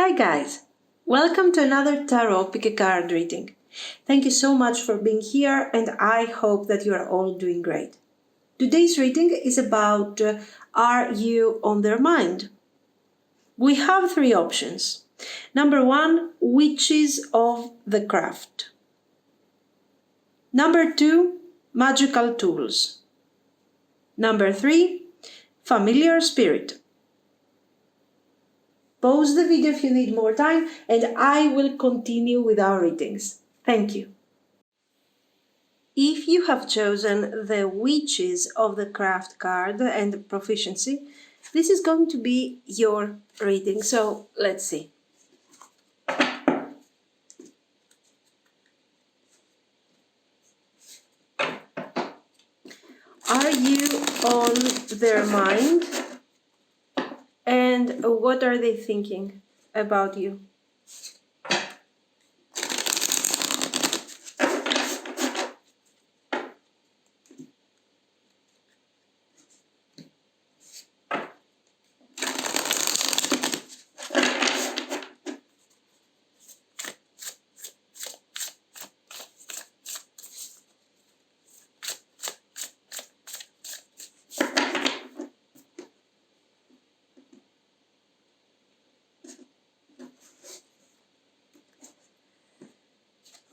Hi guys, welcome to another tarot pick a card reading. Thank you so much for being here and I hope that you are all doing great. Today's reading is about are you on their mind? We have three options. Number one, witches of the craft. Number two, magical tools. Number three, familiar spirit. Pause the video if you need more time and I will continue with our readings. Thank you. If you have chosen the Witches of the Craft card and Proficiency, this is going to be your reading. So let's see. Are you on their mind? And what are they thinking about you?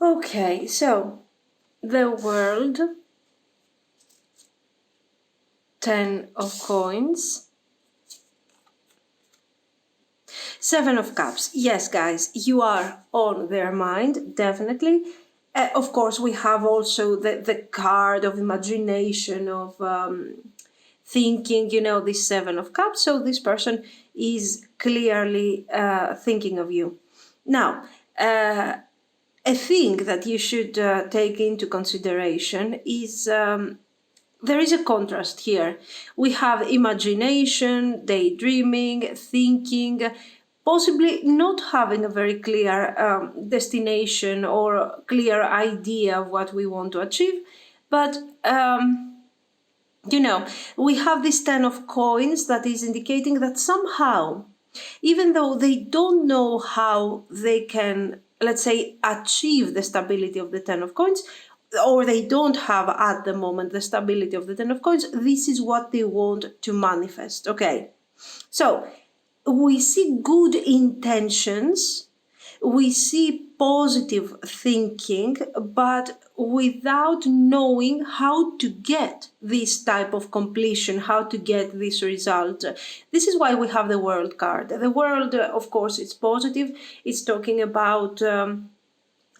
Okay, so the World, 10 of coins, 7 of cups. Yes, guys, you are on their mind, definitely. Of course, we have also the card of imagination, of thinking, this 7 of cups. So this person is clearly thinking of you. Now, a thing that you should take into consideration is there is a contrast here. We have imagination, daydreaming, thinking, possibly not having a very clear destination or clear idea of what we want to achieve. But, we have this 10 of coins that is indicating that somehow, even though they don't know how they can, let's say, achieve the stability of the 10 of coins, or they don't have at the moment the stability of the 10 of coins, this is what they want to manifest. Okay, so we see good intentions, we see positive thinking, but without knowing how to get this type of completion, how to get this result. This is why we have the World card. The World, of course, it's positive. It's talking about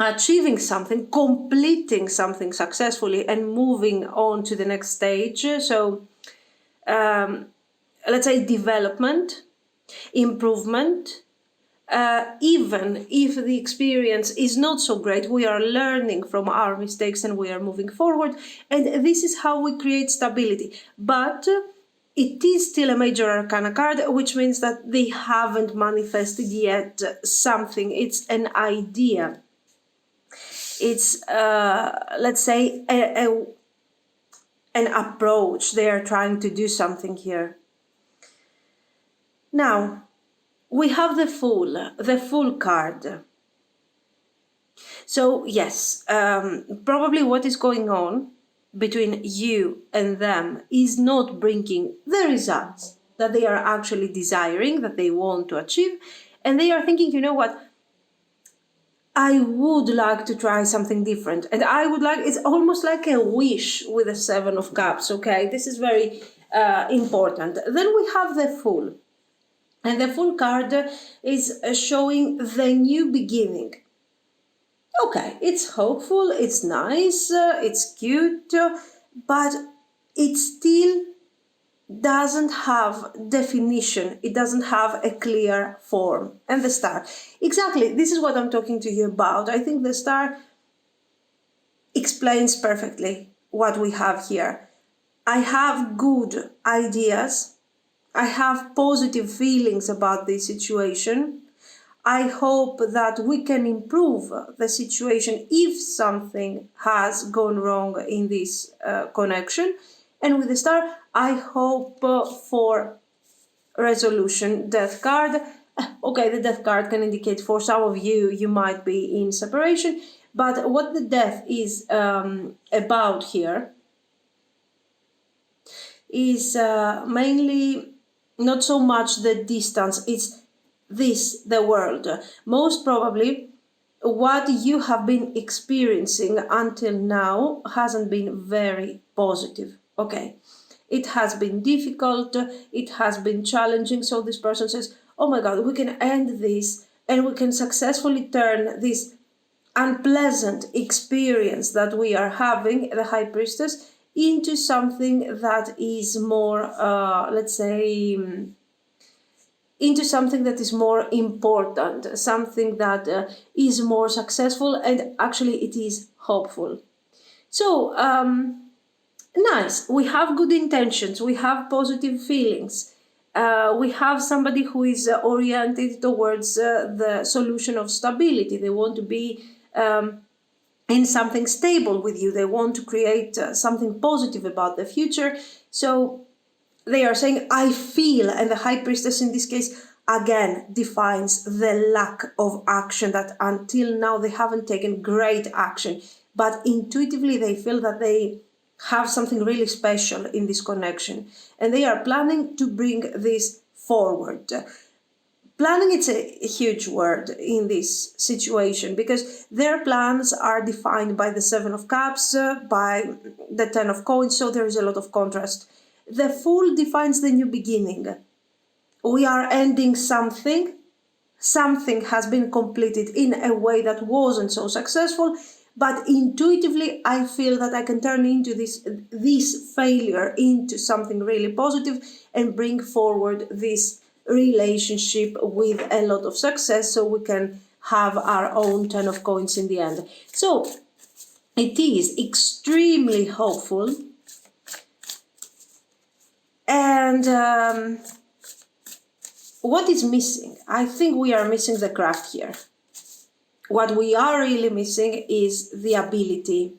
achieving something, completing something successfully and moving on to the next stage. So let's say development, improvement. Even if the experience is not so great, we are learning from our mistakes and we are moving forward. And this is how we create stability. But it is still a major arcana card, which means that they haven't manifested yet something. It's an idea. It's, let's say, an approach. They are trying to do something here. Now, we have the Fool card. So yes, probably what is going on between you and them is not bringing the results that they are actually desiring, that they want to achieve. And they are thinking, you know what? I would like to try something different. And I would like, it's almost like a wish with the 7 of cups, okay? This is very important. Then we have the Fool. And the Fool card is showing the new beginning. Okay, it's hopeful, it's nice, it's cute, but it still doesn't have definition. It doesn't have a clear form. And the Star. Exactly, this is what I'm talking to you about. I think the Star explains perfectly what we have here. I have good ideas. I have positive feelings about this situation. I hope that we can improve the situation if something has gone wrong in this connection. And with the Star, I hope for resolution, Death card. Okay, the death card can indicate for some of you, you might be in separation, but what the death is about here is mainly not so much the distance, it's this, the world. Most probably, what you have been experiencing until now hasn't been very positive. Okay, it has been difficult, it has been challenging. So this person says, oh my God, we can end this and we can successfully turn this unpleasant experience that we are having, the High Priestess, into something that is more, let's say, into something that is more important, something that is more successful, and actually it is hopeful. So, nice. We have good intentions, we have positive feelings. We have somebody who is oriented towards the solution of stability. They want to be in something stable with you. They want to create something positive about the future. So they are saying, I feel, and the High Priestess in this case again defines the lack of action, that until now they haven't taken great action, but intuitively they feel that they have something really special in this connection, and they are planning to bring this forward. Planning, it's a huge word in this situation, because their plans are defined by the Seven of Cups, by the Ten of Coins, so there is a lot of contrast. The Fool defines the new beginning. We are ending something. Something has been completed in a way that wasn't so successful, but intuitively I feel that I can turn into this failure into something really positive and bring forward this relationship with a lot of success, so we can have our own Ten of Coins in the end. So it is extremely hopeful, and what is missing? I think we are missing the craft here. What we are really missing is the ability.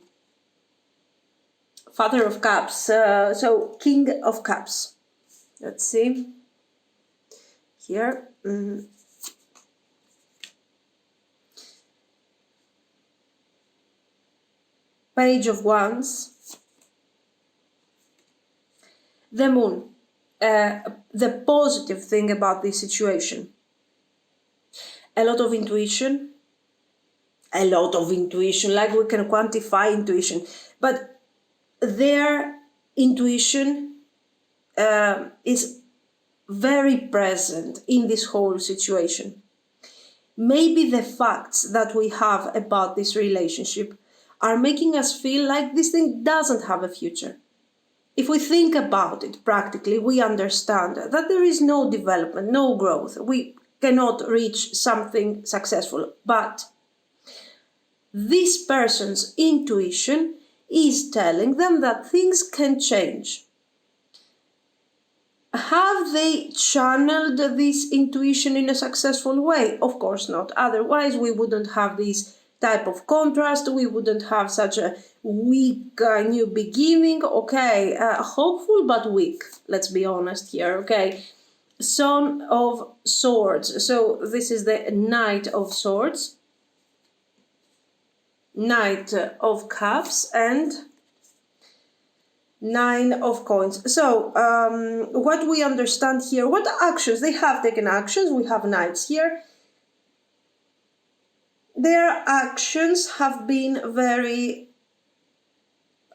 Father of Cups, so King of Cups. Let's see. Here. Page of Wands. The Moon. The positive thing about this situation. A lot of intuition. Like we can quantify intuition. But their intuition is very present in this whole situation. Maybe the facts that we have about this relationship are making us feel like this thing doesn't have a future. If we think about it practically, we understand that there is no development, no growth. We cannot reach something successful. But this person's intuition is telling them that things can change. Have they channeled this intuition in a successful way? Of course not. Otherwise, we wouldn't have this type of contrast. We wouldn't have such a weak new beginning. Okay, hopeful but weak. Let's be honest here. Okay, Son of Swords. So this is the Knight of Swords, Knight of Cups, and Nine of Coins. So what we understand here, what actions, they have taken actions. We have knights here. Their actions have been very,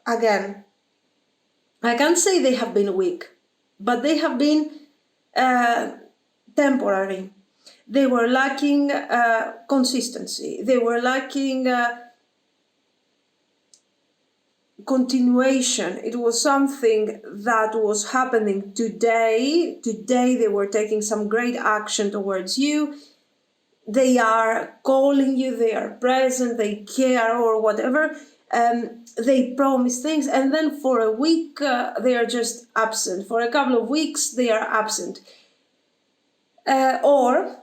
again, I can't say they have been weak, but they have been temporary. They were lacking consistency. They were lacking continuation. It was something that was happening today. Today they were taking some great action towards you. They are calling you, they are present, they care or whatever. They promise things, and then for a week they are just absent. For a couple of weeks they are absent. Or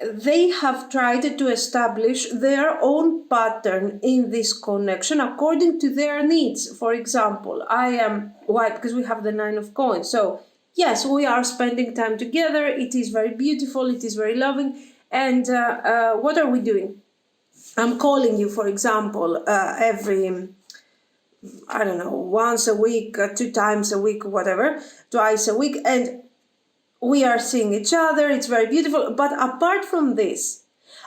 they have tried to establish their own pattern in this connection according to their needs. For example, I am white because we have the Nine of Coins. So yes, we are spending time together. It is very beautiful. It is very loving. And what are we doing? I'm calling you, for example, every, I don't know, once a week, 2 times a week, whatever, twice a week. And we are seeing each other. It's very beautiful. But apart from this,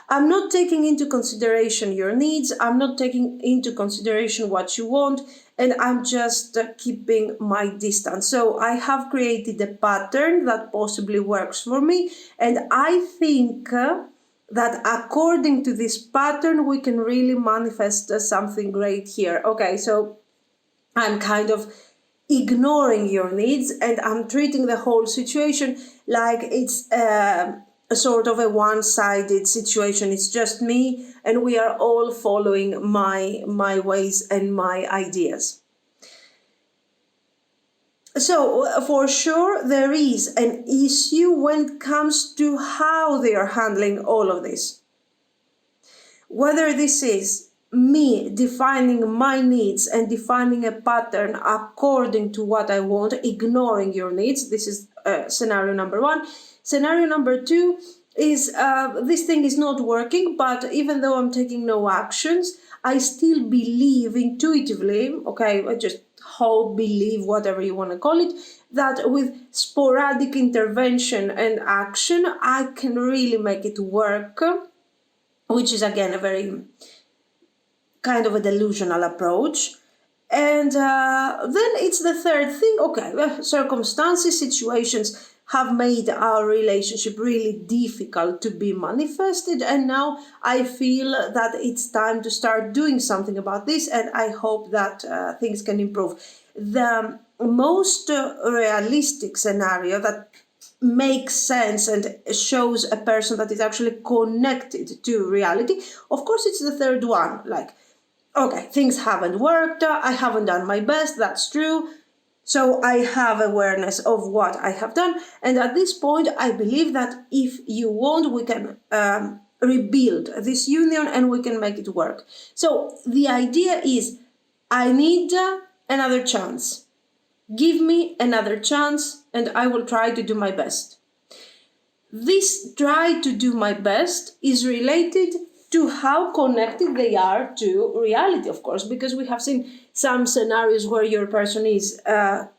I'm not taking into consideration your needs. I'm not taking into consideration what you want. And I'm just keeping my distance. So I have created a pattern that possibly works for me. And I think that according to this pattern, we can really manifest something great here. Okay, so I'm kind of ignoring your needs and I'm treating the whole situation like it's a sort of a one-sided situation. It's just me and we are all following my ways and my ideas. So for sure there is an issue when it comes to how they are handling all of this. Whether this is me defining my needs and defining a pattern according to what I want, ignoring your needs. This is scenario number one. Scenario number two is this thing is not working, but even though I'm taking no actions, I still believe intuitively, okay, I just hope, believe, whatever you want to call it, that with sporadic intervention and action, I can really make it work, which is again a very kind of a delusional approach. And then it's the third thing. Okay, circumstances, situations have made our relationship really difficult to be manifested, and now I feel that it's time to start doing something about this, and I hope that things can improve. The most realistic scenario that makes sense and shows a person that is actually connected to reality, of course it's the third one. Like, okay, things haven't worked, I haven't done my best, that's true. So I have awareness of what I have done. And at this point, I believe that if you want, we can rebuild this union and we can make it work. So the idea is, I need another chance. Give me another chance and I will try to do my best. This try to do my best is related to how connected they are to reality, of course, because we have seen some scenarios where your person is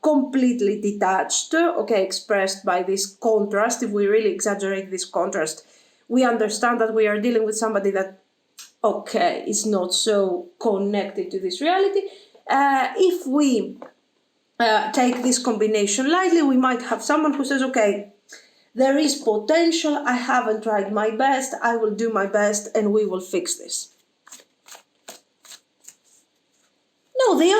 completely detached, okay, expressed by this contrast. If we really exaggerate this contrast, we understand that we are dealing with somebody that, okay, is not so connected to this reality. If we take this combination lightly, we might have someone who says, okay, there is potential, I haven't tried my best, I will do my best and we will fix this. No, they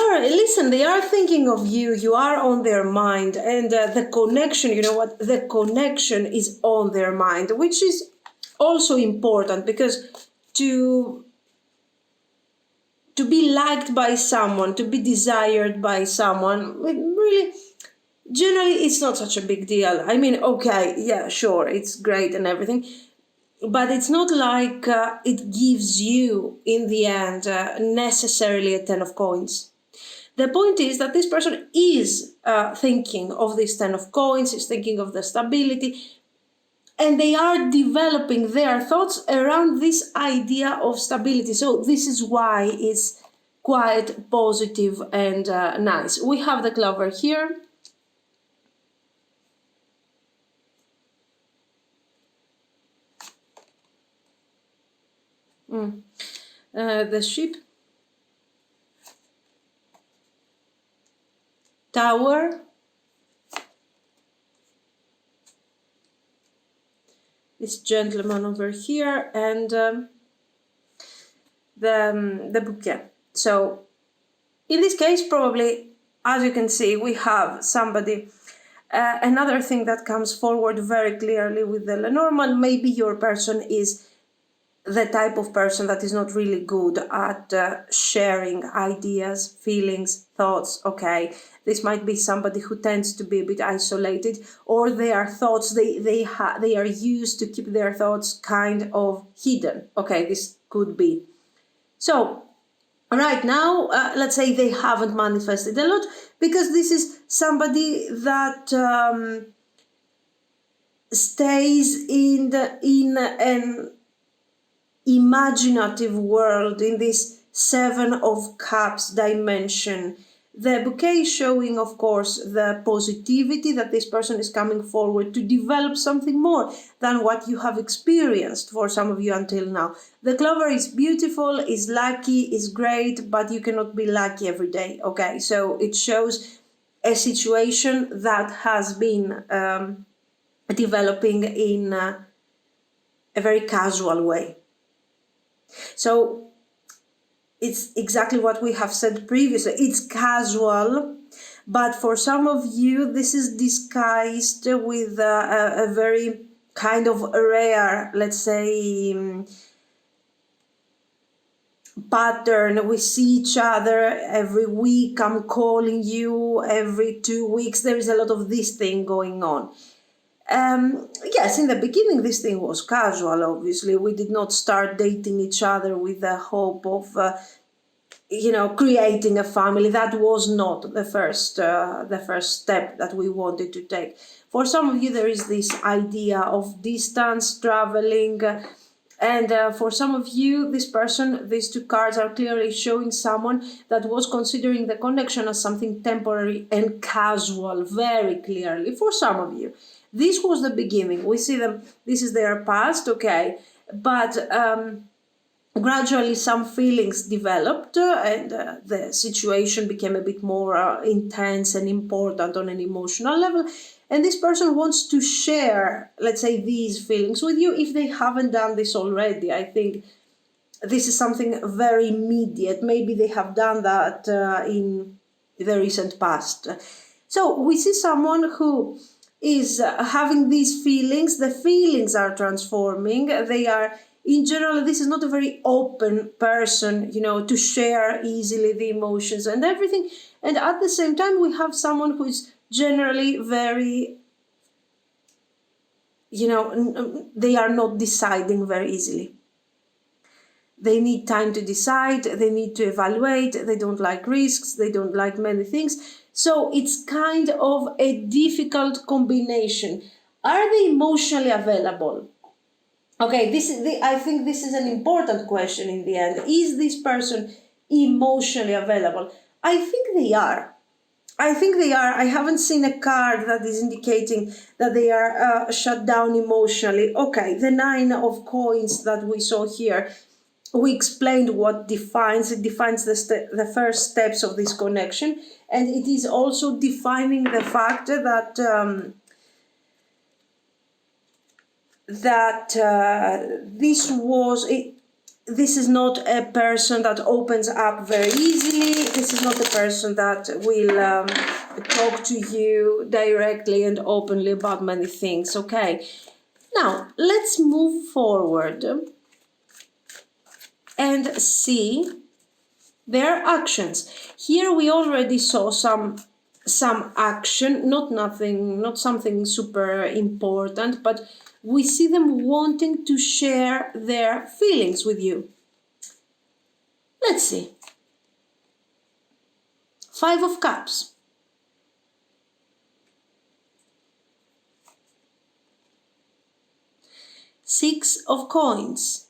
are thinking of you, you are on their mind, and the connection, you know what, the connection is on their mind, which is also important because to be liked by someone, to be desired by someone, really, generally, it's not such a big deal. I mean, okay, yeah, sure, it's great and everything, but it's not like it gives you, in the end, necessarily a 10 of coins. The point is that this person is thinking of this 10 of coins, is thinking of the stability, and they are developing their thoughts around this idea of stability. So this is why it's quite positive and nice. We have the clover here. The ship, tower, this gentleman over here, and the bouquet. So in this case, probably, as you can see, we have somebody. Another thing that comes forward very clearly with the lenormand, maybe your person is the type of person that is not really good at sharing ideas, feelings, thoughts. Okay, this might be somebody who tends to be a bit isolated, or their thoughts, they are used to keep their thoughts kind of hidden. Okay, this could be. So right now, let's say they haven't manifested a lot, because this is somebody that stays in an imaginative world, in this Seven of Cups dimension. The bouquet is showing, of course, the positivity that this person is coming forward to develop something more than what you have experienced for some of you until now. The clover is beautiful, is lucky, is great, but you cannot be lucky every day. Okay, so it shows a situation that has been developing in a very casual way. So it's exactly what we have said previously. It's casual, but for some of you, this is disguised with a very kind of rare, let's say, pattern. We see each other every week. I'm calling you every 2 weeks. There is a lot of this thing going on. Yes, in the beginning, this thing was casual, obviously. We did not start dating each other with the hope of, creating a family. That was not the first step that we wanted to take. For some of you, there is this idea of distance, traveling, and for some of you, these two cards are clearly showing someone that was considering the connection as something temporary and casual, very clearly. For some of you, this was the beginning. We see them, this is their past, okay, but gradually some feelings developed, and the situation became a bit more intense and important on an emotional level, and this person wants to share, let's say, these feelings with you if they haven't done this already. I think this is something very immediate. Maybe they have done that in the recent past. So we see someone who is having these feelings. The feelings are transforming. They are, in general, this is not a very open person, to share easily the emotions and everything. And at the same time, we have someone who is generally very, they are not deciding very easily. They need time to decide, they need to evaluate, they don't like risks, they don't like many things. So it's kind of a difficult combination. Are they emotionally available? Okay, I think this is an important question in the end. Is this person emotionally available? I think they are. I haven't seen a card that is indicating that they are shut down emotionally. Okay, the Nine of Coins that we saw here, we explained what defines it. Defines the first steps of this connection, and it is also defining the fact that this is not a person that opens up very easily. This is not a person that will talk to you directly and openly about many things. Okay, now let's move forward and see their actions. Here we already saw some action, not something super important, but we see them wanting to share their feelings with you. Let's see. Five of Cups. Six of Coins.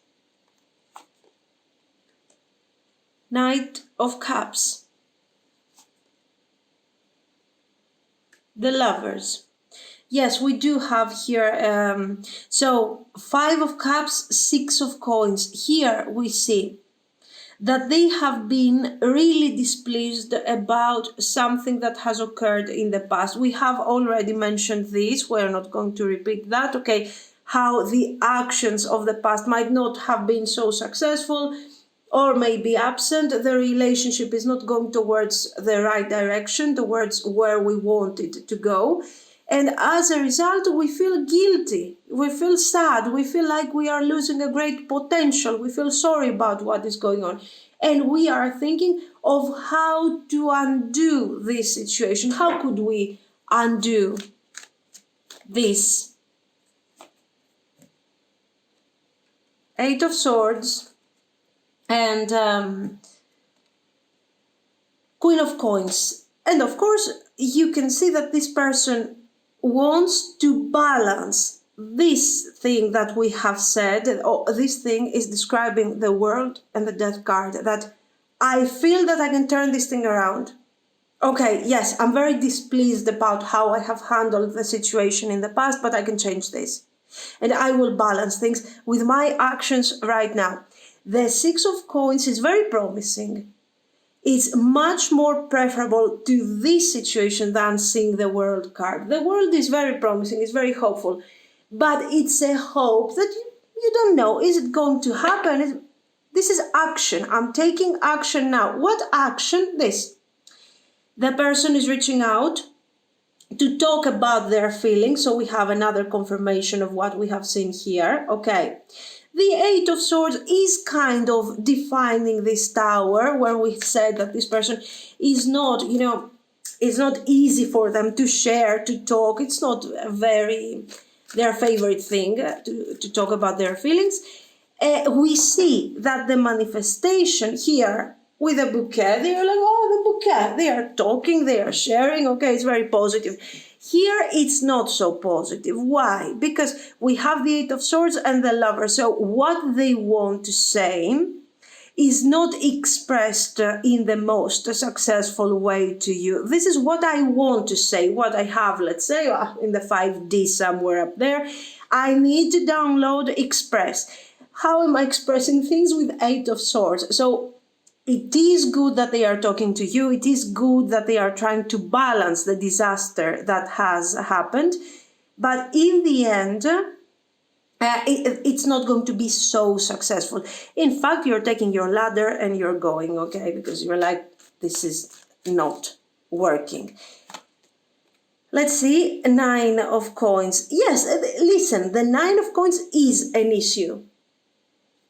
Knight of Cups. The Lovers. Yes, we do have here, so Five of Cups, Six of Coins. Here we see that they have been really displeased about something that has occurred in the past. We have already mentioned this, we're not going to repeat that, okay, how the actions of the past might not have been so successful or may be absent. The relationship is not going towards the right direction, towards where we want it to go. And as a result, we feel guilty, we feel sad, we feel like we are losing a great potential, we feel sorry about what is going on. And we are thinking of how to undo this situation. How could we undo this? Eight of Swords and Queen of Coins. And of course, you can see that this person wants to balance this thing that we have said, or this thing is describing the World and the Death card, that I feel that I can turn this thing around. Okay, yes, I'm very displeased about how I have handled the situation in the past, but I can change this. And I will balance things with my actions right now. The Six of Coins is very promising. It's much more preferable to this situation than seeing the World card. The World is very promising, it's very hopeful, but it's a hope that you don't know. Is it going to happen? This is action. I'm taking action now. What action? This. The person is reaching out to talk about their feelings. So we have another confirmation of what we have seen here. Okay. The Eight of Swords is kind of defining this tower where we said that this person is not, it's not easy for them to share, to talk. It's not their favorite thing to talk about their feelings. We see that the manifestation here with a bouquet, they are like, oh, the bouquet. They are talking, they are sharing. Okay, it's very positive. Here, it's not so positive. Why? Because we have the Eight of Swords and the Lover. So what they want to say is not expressed in the most successful way to you. This is what I want to say, what I have, let's say, in the 5D somewhere up there. I need to download, express. How am I expressing things with Eight of Swords? So it is good that they are talking to you. It is good that they are trying to balance the disaster that has happened. But in the end, it's not going to be so successful. In fact, you're taking your ladder and you're going, okay, because you're like, this is not working. Let's see, Nine of Coins. Yes, listen, the Nine of Coins is an issue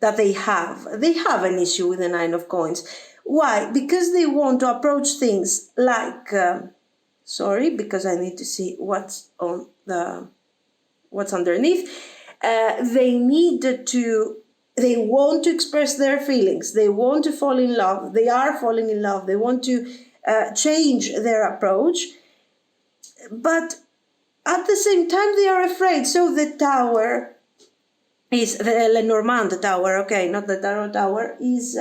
that they have. They have an issue with the Nine of Coins. Why? Because they want to approach things like, because I need to see what's underneath. They want to express their feelings. They want to fall in love. They are falling in love. They want to change their approach. But at the same time, they are afraid. So the Tower is the lenormand tower, okay, not the tarot tower, is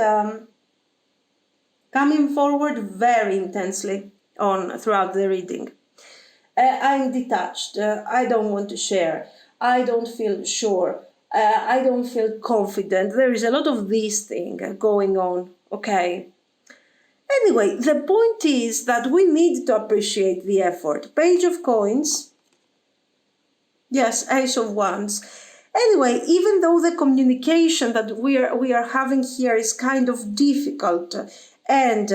coming forward very intensely throughout the reading. I'm detached. I don't want to share. I don't feel sure. I don't feel confident. There is a lot of this thing going on, okay. Anyway, the point is that we need to appreciate the effort. Page of Coins. Yes, Ace of Wands. Anyway, even though the communication that we are having here is kind of difficult and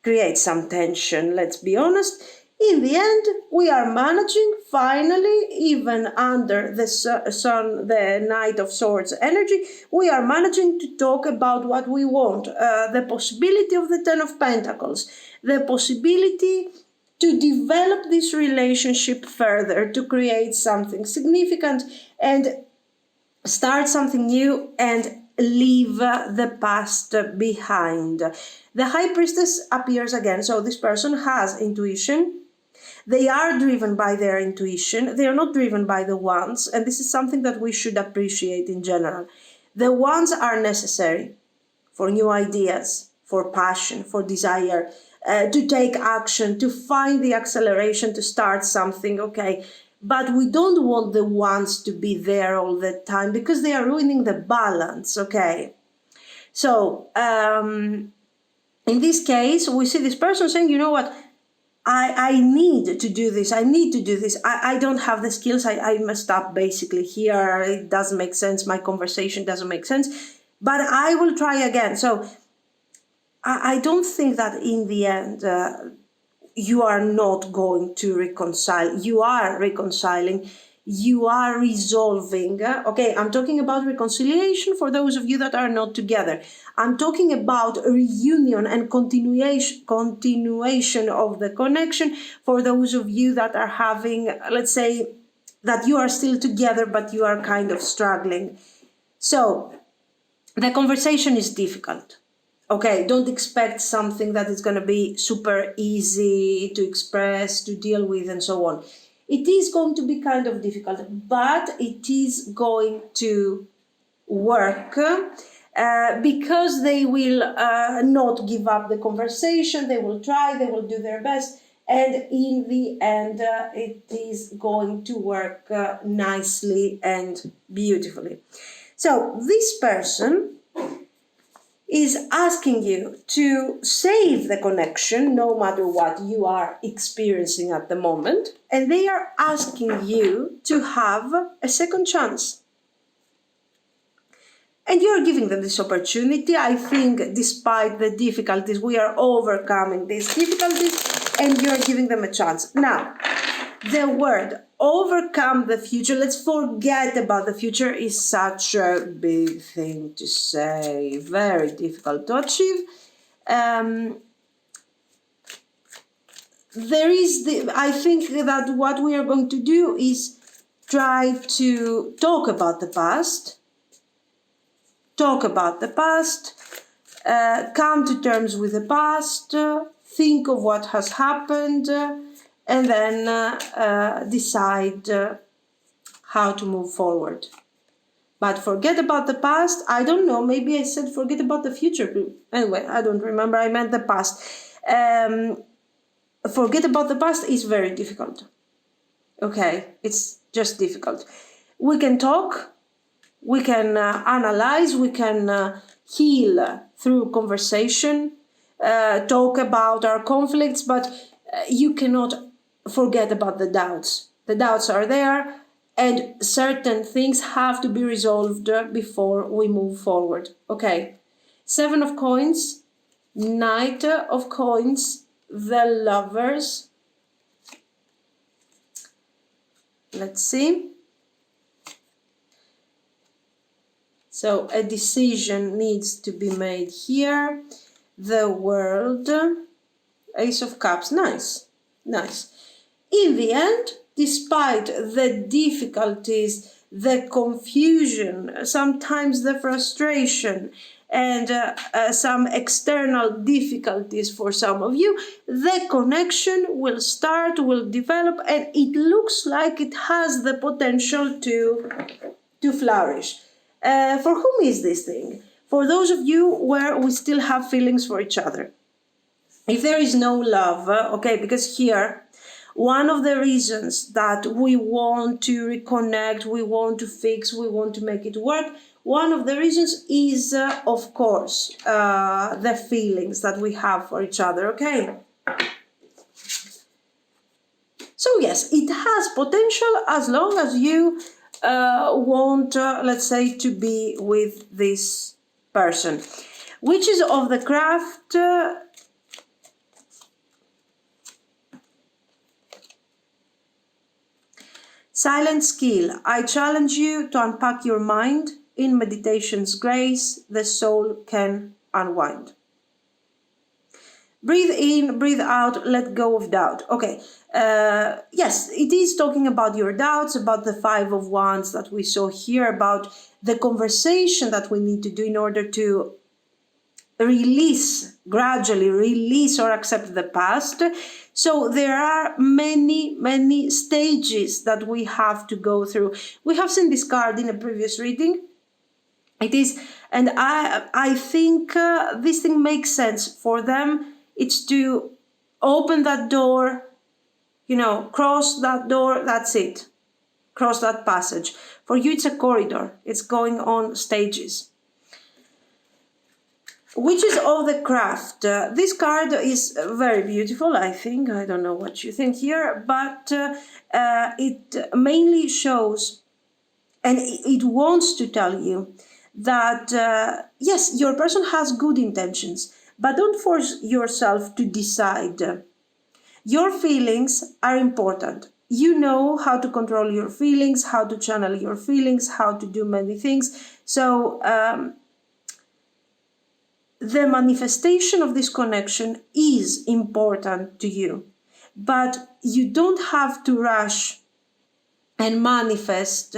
creates some tension, let's be honest, in the end, we are managing, finally, even under the sun, the Knight of Swords energy, we are managing to talk about what we want. The possibility of the Ten of Pentacles, the possibility to develop this relationship further, to create something significant and start something new and leave the past behind. The High Priestess appears again. So this person has intuition. They are driven by their intuition. They are not driven by the wands. And this is something that we should appreciate in general. The wands are necessary for new ideas, for passion, for desire, to take action, to find the acceleration, to start something, okay? But we don't want the wands to be there all the time because they are ruining the balance, okay? So, in this case, we see this person saying, you know what, I need to do this, I need to do this, I don't have the skills, I messed up basically here, it doesn't make sense, my conversation doesn't make sense, but I will try again. So, I don't think that in the end you are not going to reconcile. You are reconciling. You are resolving. Okay, I'm talking about reconciliation for those of you that are not together. I'm talking about reunion and continuation of the connection for those of you that are having, let's say, that you are still together, but you are kind of struggling. So, the conversation is difficult. Okay, don't expect something that is going to be super easy to express, to deal with, and so on. It is going to be kind of difficult, but it is going to work because they will not give up the conversation. They will try, they will do their best, and in the end, it is going to work nicely and beautifully. So, this person is asking you to save the connection no matter what you are experiencing at the moment, and they are asking you to have a second chance. And you're giving them this opportunity. I think despite the difficulties, we are overcoming these difficulties, and you're giving them a chance. Now, the word overcome the future, let's forget about the future, is such a big thing to say, very difficult to achieve. I think that what we are going to do is try to talk about the past, come to terms with the past, think of what has happened, and then decide how to move forward. But forget about the past. I don't know, maybe I said forget about the future. Anyway, I don't remember, I meant the past. Forget about the past is very difficult. Okay, it's just difficult. We can talk, we can analyze, we can heal through conversation, talk about our conflicts, but you cannot forget about the doubts. The doubts are there, and certain things have to be resolved before we move forward. Okay, 7 of coins, Knight of coins, the Lovers. Let's see. So a decision needs to be made here. The World, Ace of Cups, nice. In the end, despite the difficulties, the confusion, sometimes the frustration, and some external difficulties for some of you, the connection will develop, and it looks like it has the potential to flourish. For whom is this thing? For those of you where we still have feelings for each other. If there is no love, okay, because here, one of the reasons that we want to reconnect, we want to fix, we want to make it work, one of the reasons is, of course, the feelings that we have for each other, okay? So yes, it has potential as long as you want, let's say, to be with this person. Witches of the Craft, Silent Skill. I challenge you to unpack your mind. In meditation's grace, the soul can unwind. Breathe in, breathe out, let go of doubt. Okay, yes, it is talking about your doubts, about the 5 of Wands that we saw here, about the conversation that we need to do in order to gradually release or accept the past. So there are many stages that we have to go through. We have seen this card in a previous reading. It is, and I think this thing makes sense for them. It's to open that door, cross that door, that's it. Cross that passage. For you, it's a corridor. It's going on stages. Witches of the Craft. This card is very beautiful, I think. I don't know what you think here, but it mainly shows, and it wants to tell you that, yes, your person has good intentions, but don't force yourself to decide. Your feelings are important. You know how to control your feelings, how to channel your feelings, how to do many things. So the manifestation of this connection is important to you, but you don't have to rush and manifest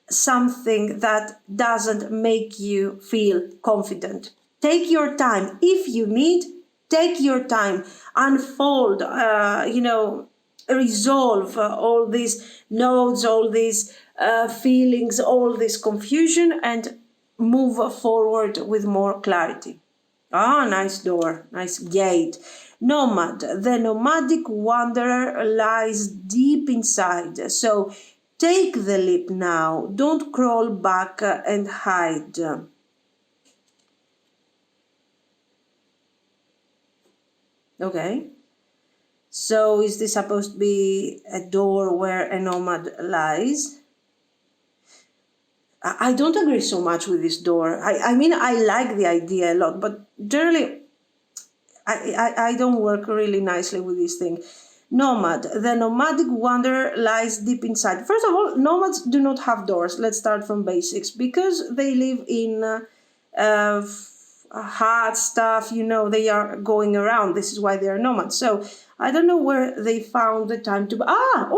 something that doesn't make you feel confident. Take your time. If you need, take your time. Unfold, resolve all these nodes, all these feelings, all this confusion, and move forward with more clarity. Ah, nice door, nice gate. Nomad. The nomadic wanderer lies deep inside. So take the leap now. Don't crawl back and hide. Okay. So is this supposed to be a door where a nomad lies? I don't agree so much with this door. I mean, I like the idea a lot, but generally, I don't work really nicely with this thing. Nomad. The nomadic wanderer lies deep inside. First of all, nomads do not have doors. Let's start from basics. Because they live in hard stuff, they are going around. This is why they are nomads. So I don't know where they found the time to...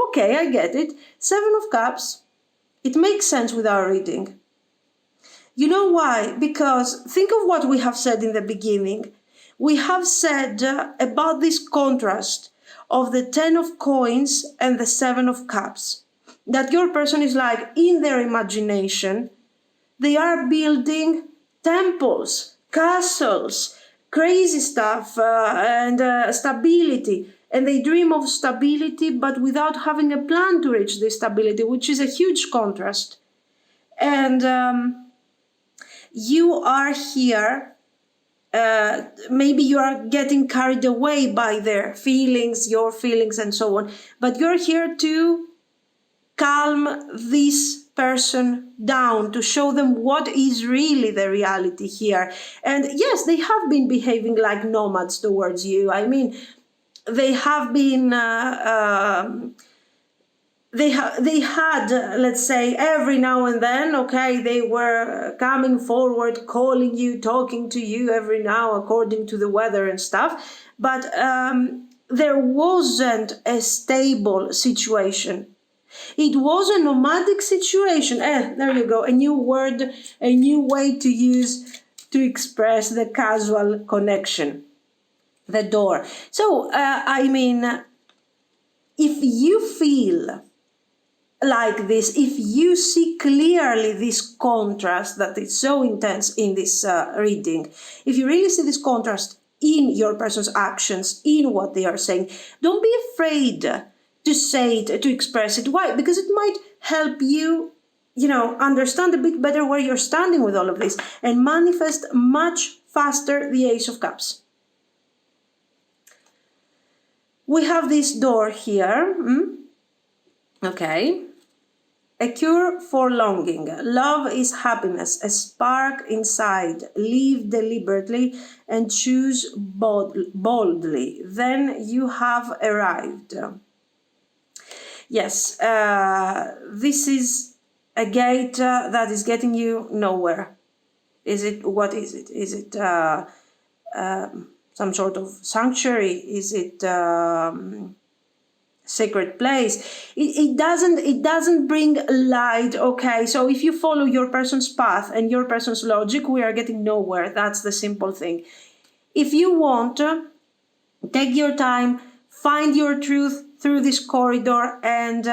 okay, I get it. Seven of Cups. It makes sense with our reading. You know why? Because think of what we have said in the beginning. We have said about this contrast of the 10 of coins and the 7 of cups. That your person is like, in their imagination, they are building temples, castles, crazy stuff, and stability. And they dream of stability, but without having a plan to reach this stability, which is a huge contrast. And you are here, maybe you are getting carried away by their feelings, your feelings, and so on. But you're here to calm this person down, to show them what is really the reality here. And yes, they have been behaving like nomads towards you. I mean, they have been they had, let's say, every now and then, okay, they were coming forward, calling you, talking to you every now according to the weather and stuff, but there wasn't a stable situation. It was a nomadic situation. There you go, a new word, a new way to use to express the casual connection. The door. So, I mean, if you feel like this, if you see clearly this contrast that is so intense in this reading, if you really see this contrast in your person's actions, in what they are saying, don't be afraid to say it, to express it. Why? Because it might help you, understand a bit better where you're standing with all of this and manifest much faster the Ace of Cups. We have this door here. Okay. A cure for longing. Love is happiness, a spark inside. Live deliberately and choose boldly. Then you have arrived. Yes, this is a gate that is getting you nowhere. What is it? Is it some sort of sanctuary? Is it sacred place? It doesn't bring light. Okay, so if you follow your person's path and your person's logic, we are getting nowhere. That's the simple thing. If you want, take your time, find your truth through this corridor, and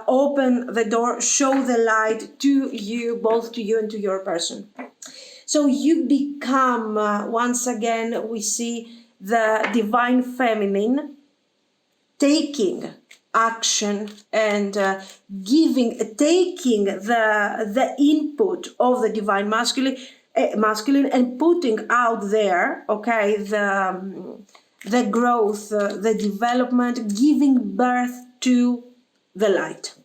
open the door, show the light to you, both to you and to your person. So you become, once again, we see the divine feminine taking action and taking the input of the divine masculine and putting out there, okay, the growth, the development, giving birth to the light.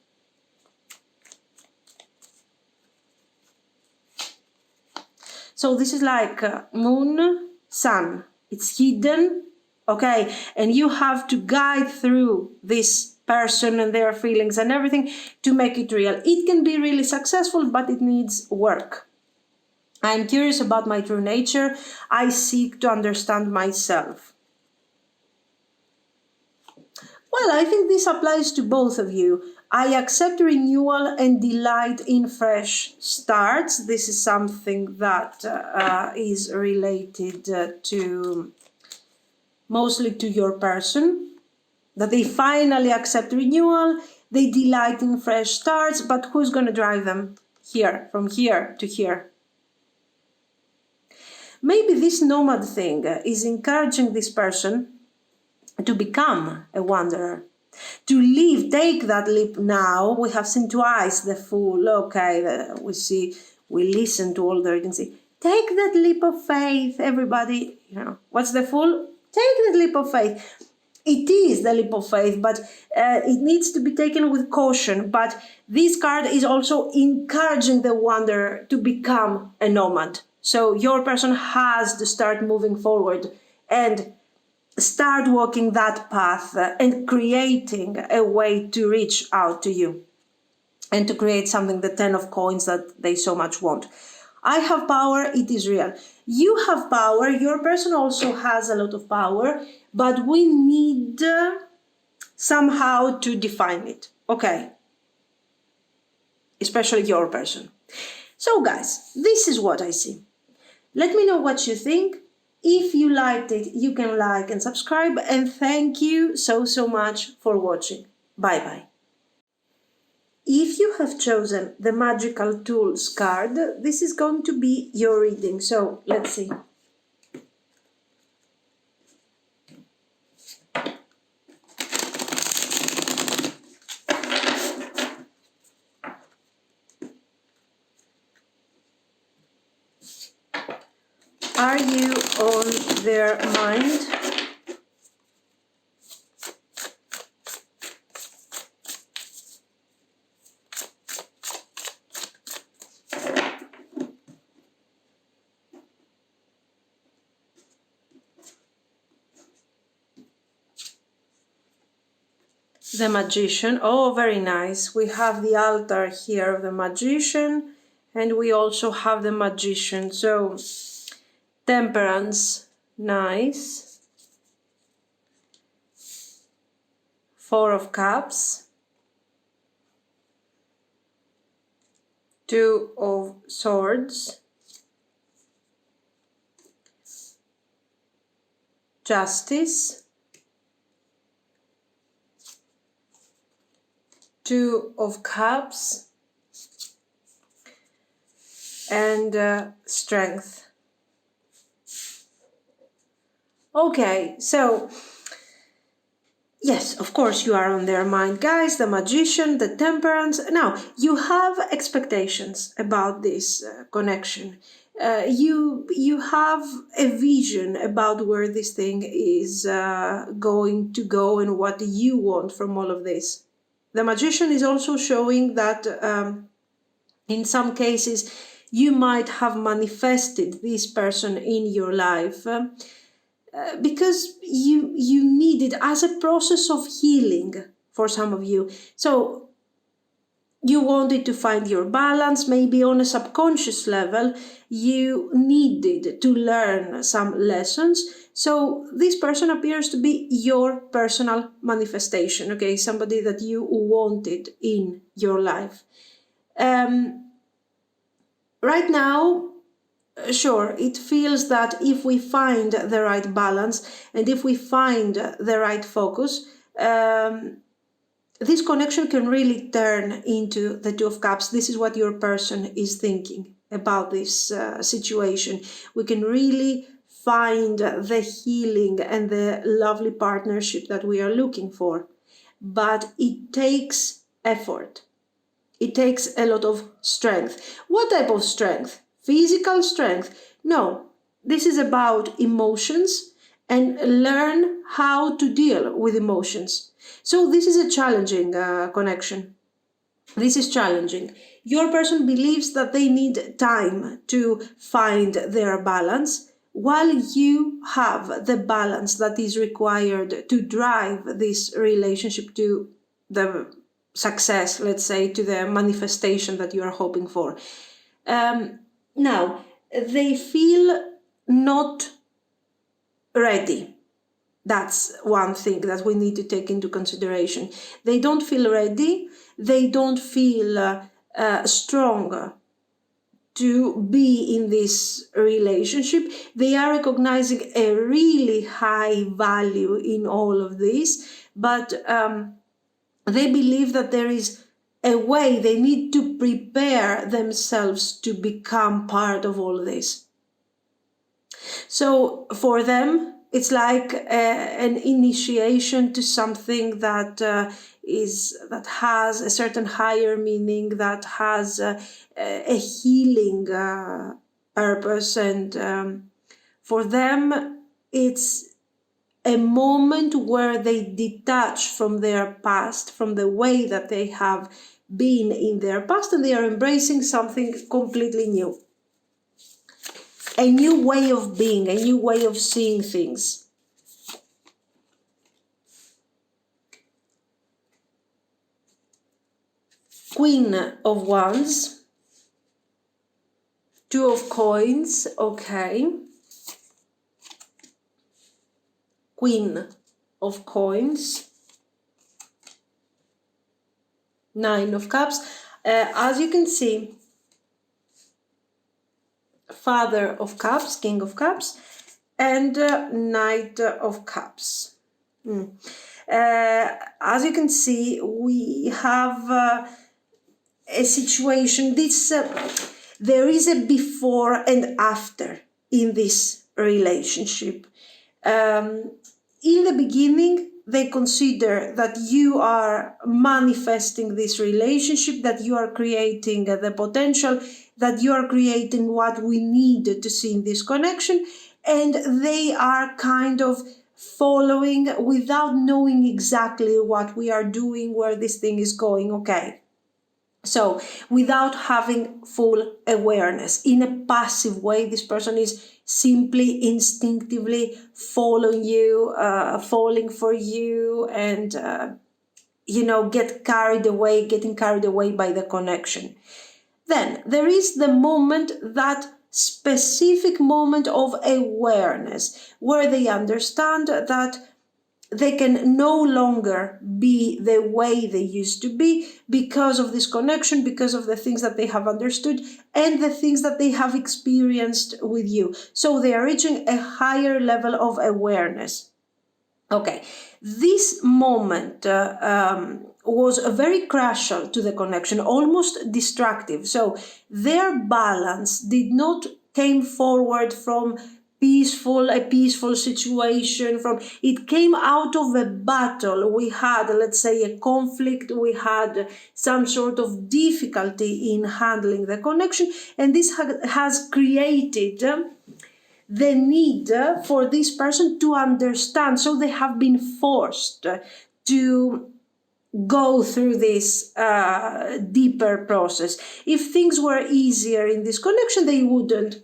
So this is like moon, sun. It's hidden, okay? And you have to guide through this person and their feelings and everything to make it real. It can be really successful, but it needs work. I'm curious about my true nature. I seek to understand myself. Well, I think this applies to both of you. I accept renewal and delight in fresh starts. This is something that is related to mostly to your person, that they finally accept renewal, they delight in fresh starts, but who's going to drive them here, from here to here? Maybe this nomad thing is encouraging this person to become a wanderer, to leave, take that leap now. We have seen twice the fool. Okay, we listen to all the readings. Take that leap of faith, everybody. What's the fool? Take that leap of faith. It is the leap of faith, but it needs to be taken with caution. But this card is also encouraging the wanderer to become a nomad. So your person has to start moving forward and start walking that path and creating a way to reach out to you and to create something, the 10 of coins that they so much want. I have power, it is real. You have power, your person also has a lot of power, but we need somehow to define it, okay? Especially your person. So guys, this is what I see. Let me know what you think. If you liked it, you can like and subscribe, and thank you so much for watching. Bye. If you have chosen the Magical Tools card, this is going to be your reading. So let's see. Are you on their mind? The Magician. Oh, very nice. We have the altar here of the Magician, and we also have the Magician. So Temperance, nice. Four of Cups. Two of Swords. Justice. Two of Cups. And Strength. Okay, so yes, of course you are on their mind, guys. The Magician, the Temperance. Now, you have expectations about this connection. You have a vision about where this thing is going to go and what you want from all of this. The Magician is also showing that in some cases you might have manifested this person in your life because you need it as a process of healing for some of you. So you wanted to find your balance, maybe on a subconscious level, you needed to learn some lessons. So this person appears to be your personal manifestation, okay? Somebody that you wanted in your life. Right now, sure, it feels that if we find the right balance and if we find the right focus, this connection can really turn into the Two of Cups. This is what your person is thinking about this situation. We can really find the healing and the lovely partnership that we are looking for. But it takes effort. It takes a lot of strength. What type of strength? Physical strength? No, this is about emotions and learn how to deal with emotions. So this is a challenging connection. This is challenging. Your person believes that they need time to find their balance, while you have the balance that is required to drive this relationship to the success, let's say, to the manifestation that you are hoping for. Now, they feel not ready. That's one thing that we need to take into consideration. They don't feel ready. they don't feel strong to be in this relationship. They are recognizing a really high value in all of this, but they believe that there is a way they need to prepare themselves to become part of all this. So for them, it's like an initiation to something that that has a certain higher meaning, that has a healing purpose, and for them, it's a moment where they detach from their past, from the way that they have been in their past, and they are embracing something completely new. A new way of being, a new way of seeing things. Queen of Wands, Two of Coins, okay. Queen of Coins, Nine of Cups. As you can see, Father of Cups, King of Cups, and Knight of Cups. As you can see, we have a situation. There is a before and after in this relationship. In the beginning, they consider that you are manifesting this relationship, that you are creating the potential, that you are creating what we need to see in this connection, and they are kind of following without knowing exactly what we are doing, where this thing is going, okay. So without having full awareness, in a passive way, this person is simply instinctively following you, falling for you, and getting carried away by the connection. Then there is the moment, that specific moment of awareness, where they understand that they can no longer be the way they used to be because of this connection, because of the things that they have understood and the things that they have experienced with you. So they are reaching a higher level of awareness. Okay, this moment was very crucial to the connection, almost destructive. So their balance did not came forward from a peaceful situation, from it came out of a battle. We had, let's say, a conflict, we had some sort of difficulty in handling the connection, and this has created the need for this person to understand. So they have been forced to go through this deeper process. If things were easier in this connection, they wouldn't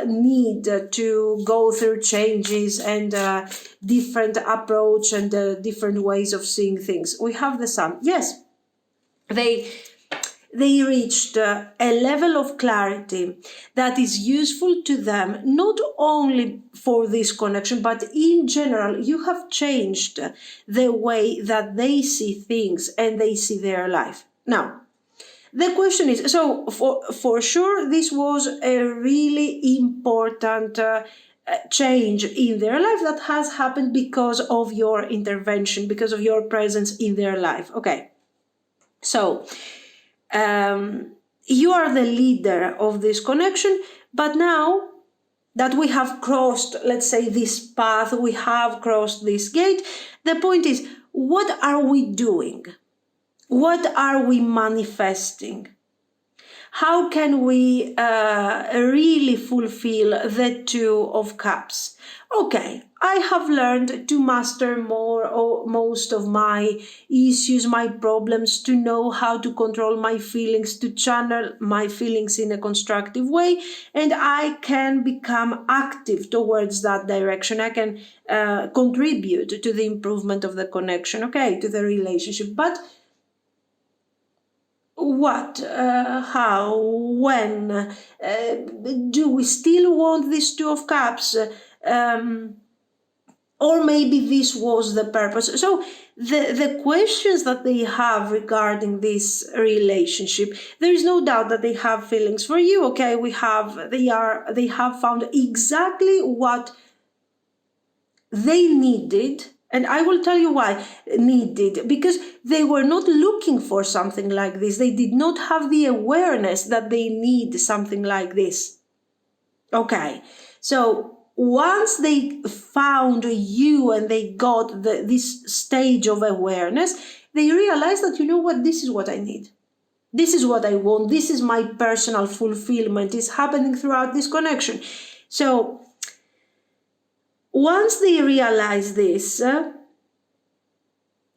need to go through changes and different approach and different ways of seeing things. We have the Sun. Yes, they reached a level of clarity that is useful to them, not only for this connection, but in general. You have changed the way that they see things and they see their life. Now, the question is, so for sure, this was a really important change in their life that has happened because of your intervention, because of your presence in their life. Okay, so you are the leader of this connection, but now that we have crossed, let's say, this path, we have crossed this gate, the point is, what are we doing? What are we manifesting? How can we really fulfill the Two of Cups? Okay, I have learned to master more or most of my issues, my problems, to know how to control my feelings, to channel my feelings in a constructive way, and I can become active towards that direction. I can contribute to the improvement of the connection, okay, to the relationship. But what, how, when? Do we still want this Two of Cups? Or maybe this was the purpose. So the questions that they have regarding this relationship, there is no doubt that they have feelings for you. Okay, they have found exactly what they needed. And I will tell you why needed, because they were not looking for something like this. They did not have the awareness that they need something like this. Okay, so once they found you and they got this stage of awareness, they realized that, you know what, this is what I need. This is what I want. This is my personal fulfillment. It's happening throughout this connection. So once they realize this,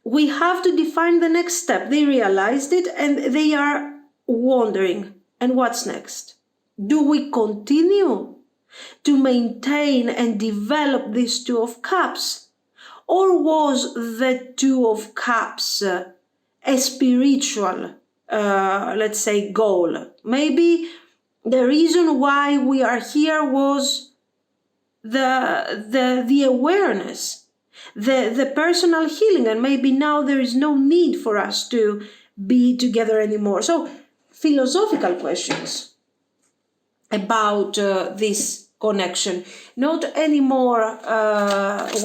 we have to define the next step. They realized it and they are wondering, and what's next? Do we continue to maintain and develop this Two of Cups? Or was the Two of Cups a spiritual, let's say, goal? Maybe the reason why we are here was the awareness, the personal healing, and maybe now there is no need for us to be together anymore. So philosophical questions about this connection, not anymore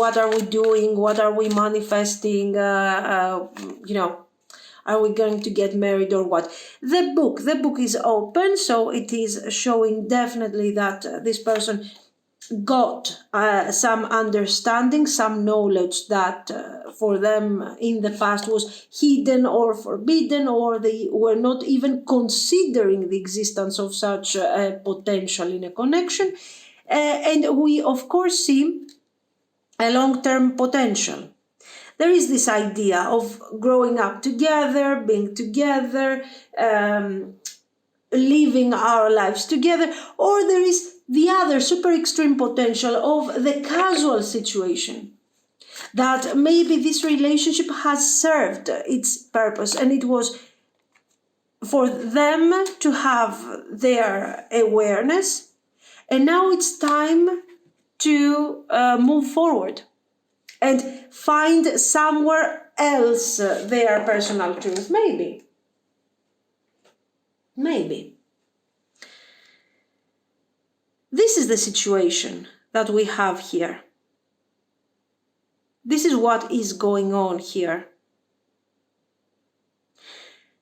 what are we doing, what are we manifesting, are we going to get married or what? The book is open, so it is showing definitely that this person got some understanding, some knowledge that for them in the past was hidden or forbidden, or they were not even considering the existence of such potential in a connection. And we, of course, see a long-term potential. There is this idea of growing up together, being together, living our lives together, or there is the other super extreme potential of the casual situation, that maybe this relationship has served its purpose and it was for them to have their awareness, and now it's time to move forward and find somewhere else their personal truth. Maybe. This is the situation that we have here. This is what is going on here.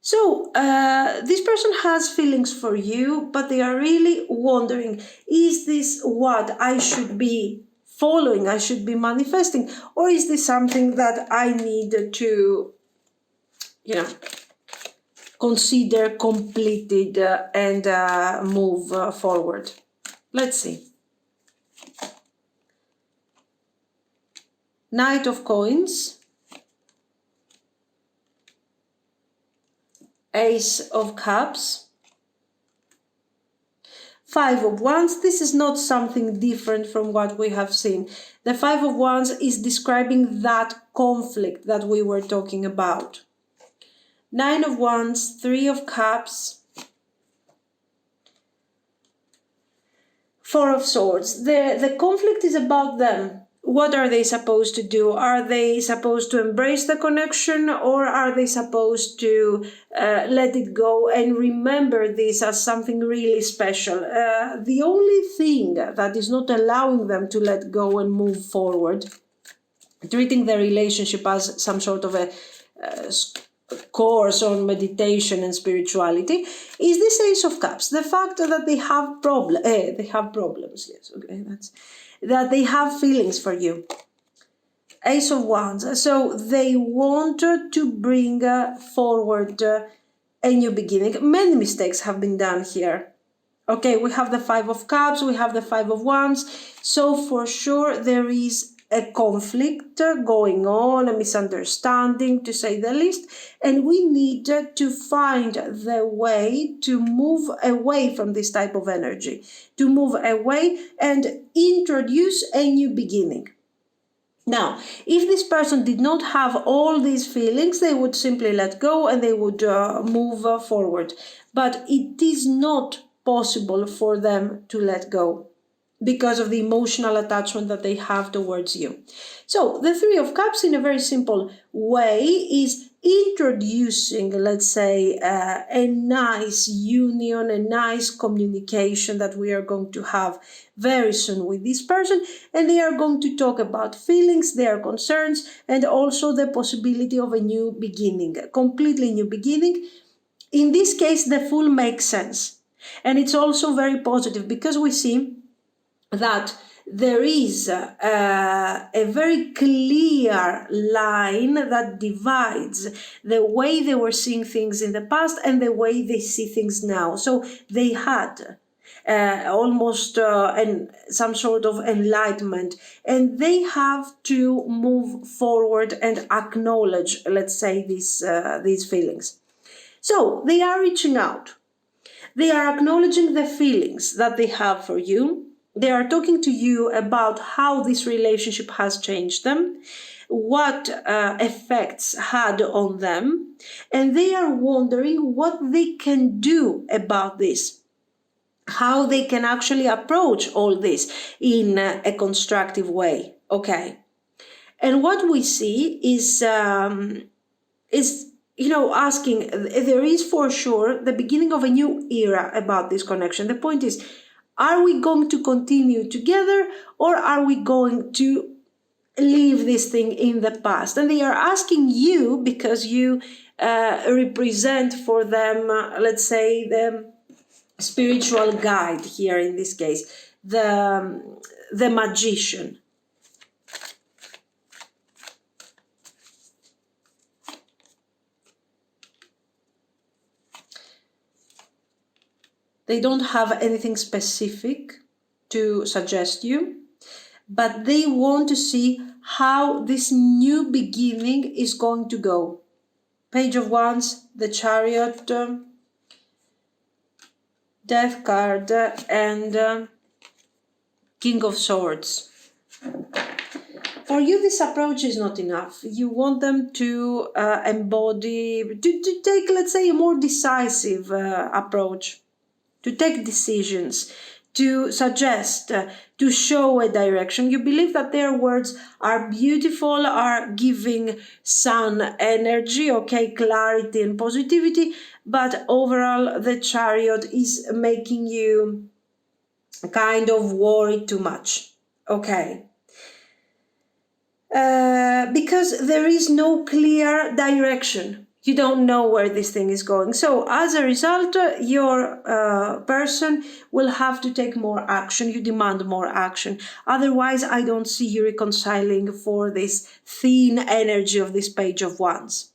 So this person has feelings for you, but they are really wondering, is this what I should be following, I should be manifesting, or is this something that I need to, consider completed and move forward? Let's see. Knight of Coins, Ace of Cups, Five of Wands. This is not something different from what we have seen. The Five of Wands is describing that conflict that we were talking about. Nine of Wands, Three of Cups, Four of Swords. The conflict is about them. What are they supposed to do? Are they supposed to embrace the connection, or are they supposed to let it go and remember this as something really special? The only thing that is not allowing them to let go and move forward, treating the relationship as some sort of a course on meditation and spirituality, is this Ace of Cups. The fact that they have problems, yes, okay, that they have feelings for you. Ace of Wands. So they wanted to bring forward a new beginning. Many mistakes have been done here. Okay, we have the Five of Cups, we have the Five of Wands. So for sure there is a conflict going on, a misunderstanding, to say the least, and we need to find the way to move away from this type of energy, to move away and introduce a new beginning. Now, if this person did not have all these feelings, they would simply let go and they would move forward. But it is not possible for them to let go. because of the emotional attachment that they have towards you. So the Three of Cups, in a very simple way, is introducing, let's say, a nice union, a nice communication that we are going to have very soon with this person, and they are going to talk about feelings, their concerns, and also the possibility of a new beginning, a completely new beginning. In this case, the Fool makes sense, and it's also very positive because we see that there is a very clear line that divides the way they were seeing things in the past and the way they see things now. So they had almost some sort of enlightenment, and they have to move forward and acknowledge, let's say, these feelings. So they are reaching out. They are acknowledging the feelings that they have for you. They are talking to you about how this relationship has changed them, what effects had on them, and they are wondering what they can do about this, how they can actually approach all this in a constructive way. Okay. And what we see is asking, there is for sure the beginning of a new era about this connection. The point is, are we going to continue together, or are we going to leave this thing in the past? And they are asking you because you represent for them, let's say, the spiritual guide here in this case, the magician. They don't have anything specific to suggest you, but they want to see how this new beginning is going to go. Page of Wands, the Chariot, Death card, and King of Swords. For you, this approach is not enough. You want them to embody, to take, let's say, a more decisive approach, to take decisions, to suggest, to show a direction. You believe that their words are beautiful, are giving sun energy, okay, clarity and positivity, but overall the Chariot is making you kind of worry too much, okay? Because there is no clear direction. You don't know where this thing is going. So as a result, your person will have to take more action. You demand more action. Otherwise, I don't see you reconciling for this thin energy of this Page of Wands.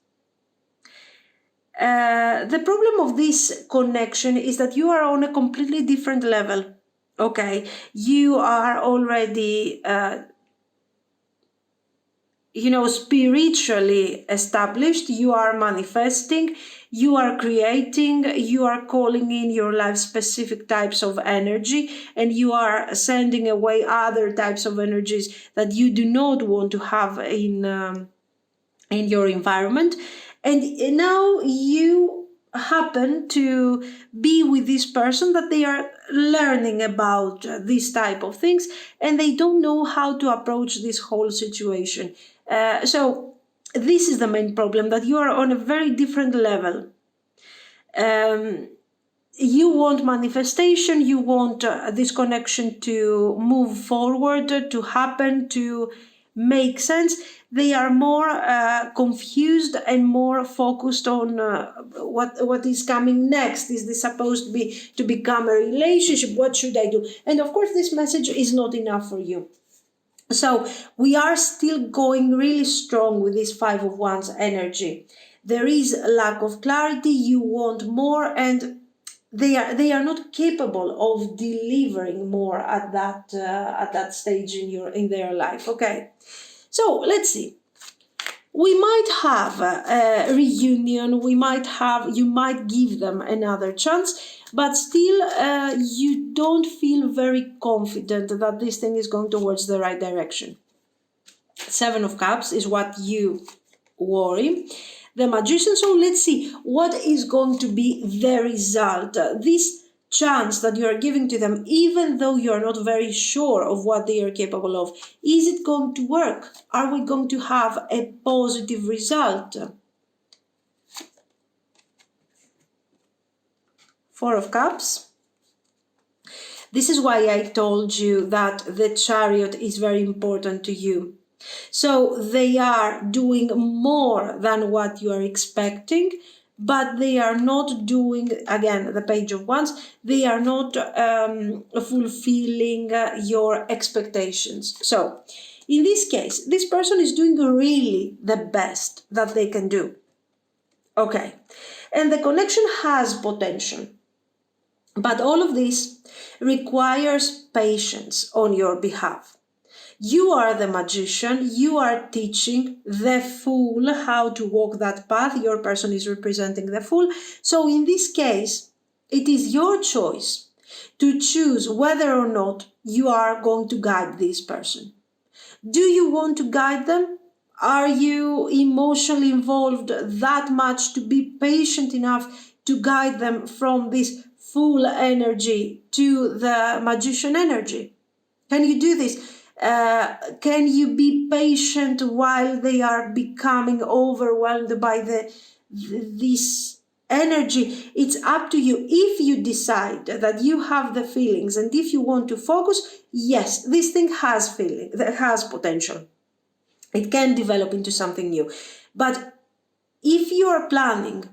The problem of this connection is that you are on a completely different level. Okay, you are already spiritually established, you are manifesting, you are creating, you are calling in your life specific types of energy, and you are sending away other types of energies that you do not want to have in your environment. And now you happen to be with this person that they are learning about this type of things, and they don't know how to approach this whole situation. So this is the main problem, that you are on a very different level. You want manifestation, you want this connection to move forward, to happen, to make sense. They are more confused and more focused on what is coming next. Is this supposed to become a relationship? What should I do? And of course, this message is not enough for you. So we are still going really strong with this Five of Wands energy. There is a lack of clarity. You want more, and they are not capable of delivering more at that stage in their life. Okay, so let's see. We might have a reunion. You might give them another chance, but still you don't feel very confident that this thing is going towards the right direction. Seven of Cups is what you worry. The Magician. So let's see what is going to be the result. This chance that you are giving to them, even though you are not very sure of what they are capable of, is it going to work? Are we going to have a positive result? Four of Cups. This is why I told you that the Chariot is very important to you. So they are doing more than what you are expecting, but they are not doing, again, the Page of Wands, they are not fulfilling your expectations. So in this case, this person is doing really the best that they can do. Okay. And the connection has potential. But all of this requires patience on your behalf. You are the magician, you are teaching the fool how to walk that path. Your person is representing the fool. So in this case, it is your choice to choose whether or not you are going to guide this person. Do you want to guide them? Are you emotionally involved that much to be patient enough to guide them from this fool energy to the magician energy? Can you do this? Can you be patient while they are becoming overwhelmed by this energy? It's up to you. If you decide that you have the feelings and if you want to focus, yes, this thing has potential. It can develop into something new. But if you are planning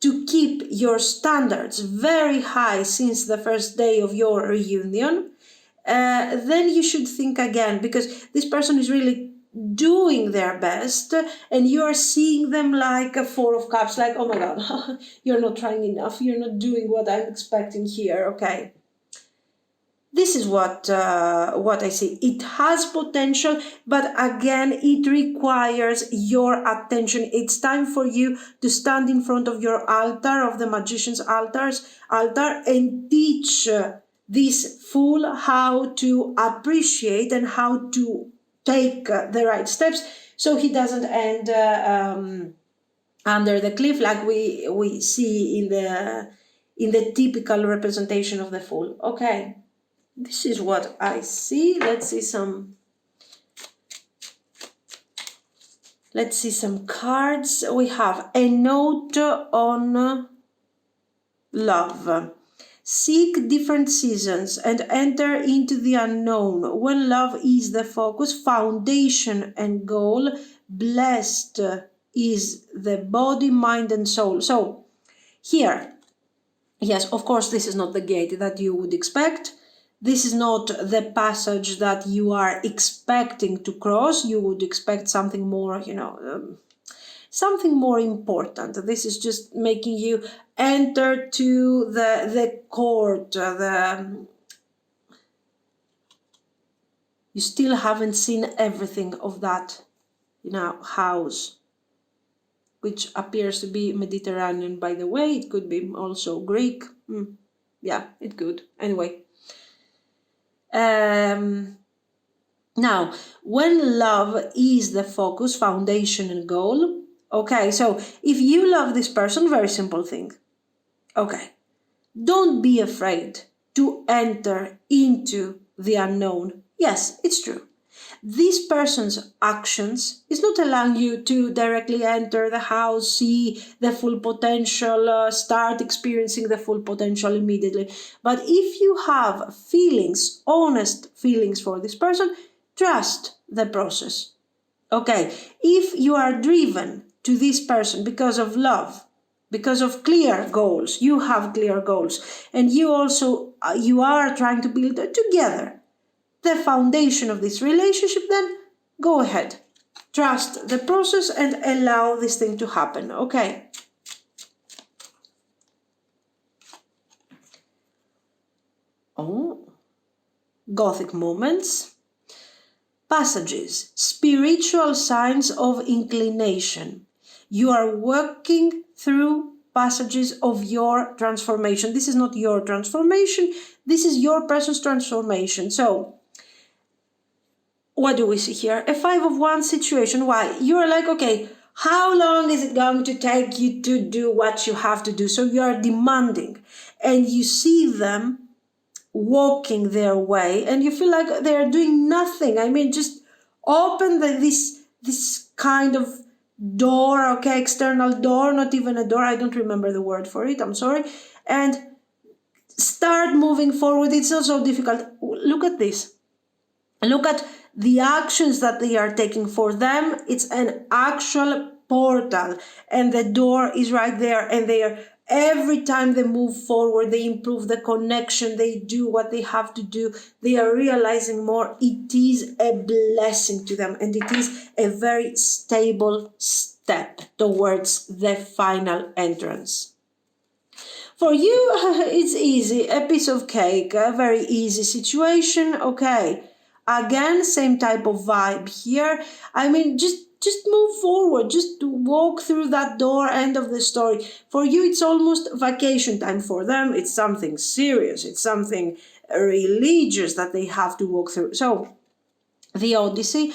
to keep your standards very high since the first day of your reunion, then you should think again, because this person is really doing their best and you are seeing them like a Four of Cups, like, oh my God, you're not trying enough, you're not doing what I'm expecting here. Okay. This is what I see. It has potential, but again, it requires your attention. It's time for you to stand in front of your altar, of the magician's altar, and teach this fool how to appreciate and how to take the right steps so he doesn't end under the cliff like we see in the typical representation of the fool. Okay. This is what I see. Let's see some cards. We have a note on love. Seek different seasons and enter into the unknown. When love is the focus, foundation and goal, blessed is the body, mind and soul. So here, yes, of course, this is not the gate that you would expect. This is not the passage that you are expecting to cross. You would expect something more, something more important. This is just making you enter to the court. You still haven't seen everything of that, house, which appears to be Mediterranean, by the way. It could be also Greek. Yeah, it could. Anyway. Now, when love is the focus, foundation and goal, okay, so if you love this person, very simple thing. Okay, don't be afraid to enter into the unknown. Yes, it's true. This person's actions is not allowing you to directly enter the house, see the full potential, start experiencing the full potential immediately. But if you have feelings, honest feelings for this person, trust the process. Okay, if you are driven to this person because of love, because of clear goals, you have clear goals, and you are trying to build together the foundation of this relationship, then go ahead. Trust the process and allow this thing to happen, okay? Oh, Gothic moments. Passages, spiritual signs of inclination. You are working through passages of your transformation. This is not your transformation. This is your person's transformation. So, what do we see here? A Five of Wands situation. Why? You're like, okay, how long is it going to take you to do what you have to do? So you are demanding. and you see them walking their way, and you feel like they're doing nothing. I mean, just open this kind of door, okay, external door, not even a door, I don't remember the word for it, I'm sorry, and start moving forward. It's not so difficult. Look at this. Look at the actions that they are taking. For them, it's an actual portal, and the door is right there, and they are, every time they move forward, they improve the connection, they do what they have to do, they are realizing more. It is a blessing to them, and it is a very stable step towards the final entrance. For you, it's easy, a piece of cake, a very easy situation, okay. Again, same type of vibe here. I mean, just move forward, just walk through that door, end of the story. For you, it's almost vacation time. For them, it's something serious, it's something religious that they have to walk through. So, the Odyssey,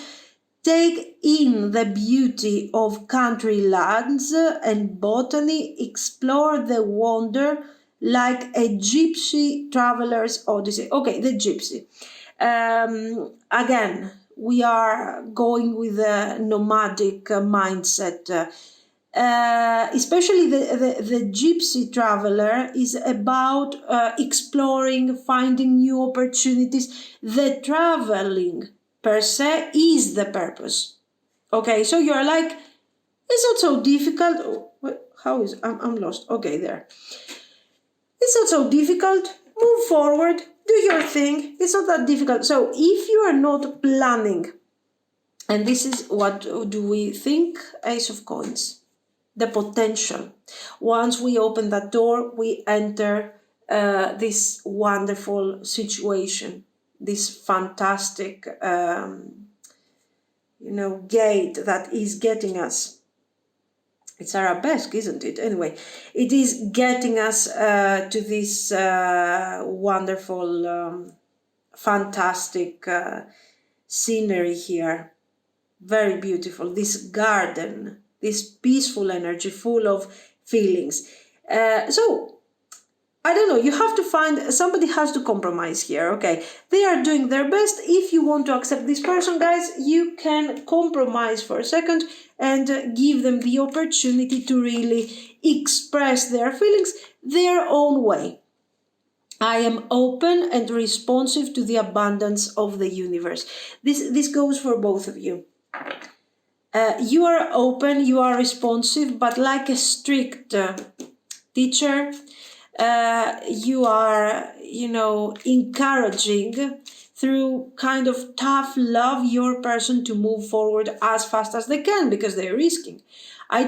take in the beauty of country lands and botany, explore the wonder like a gypsy traveler's odyssey. Okay, the gypsy. Again, we are going with a nomadic mindset. Especially the gypsy traveler is about exploring, finding new opportunities. The traveling per se is the purpose. Okay, so you're like, it's not so difficult. Oh, how is, I'm lost. Okay, there. It's not so difficult. Move forward, do your thing. It's not that difficult. So if you are not planning, and this is what do we think? Ace of Coins. The potential. Once we open that door, we enter this wonderful situation, this fantastic, gate that is getting us. It's arabesque, isn't it? Anyway, it is getting us to this wonderful, fantastic scenery here. Very beautiful. This garden, this peaceful energy, full of feelings. So, I don't know, you have to find, somebody has to compromise here, okay? They are doing their best. If you want to accept this person, guys, you can compromise for a second and give them the opportunity to really express their feelings their own way. I am open and responsive to the abundance of the universe. This goes for both of you. You are open, you are responsive, but like a strict teacher, you are, encouraging through kind of tough love your person to move forward as fast as they can because they're risking. I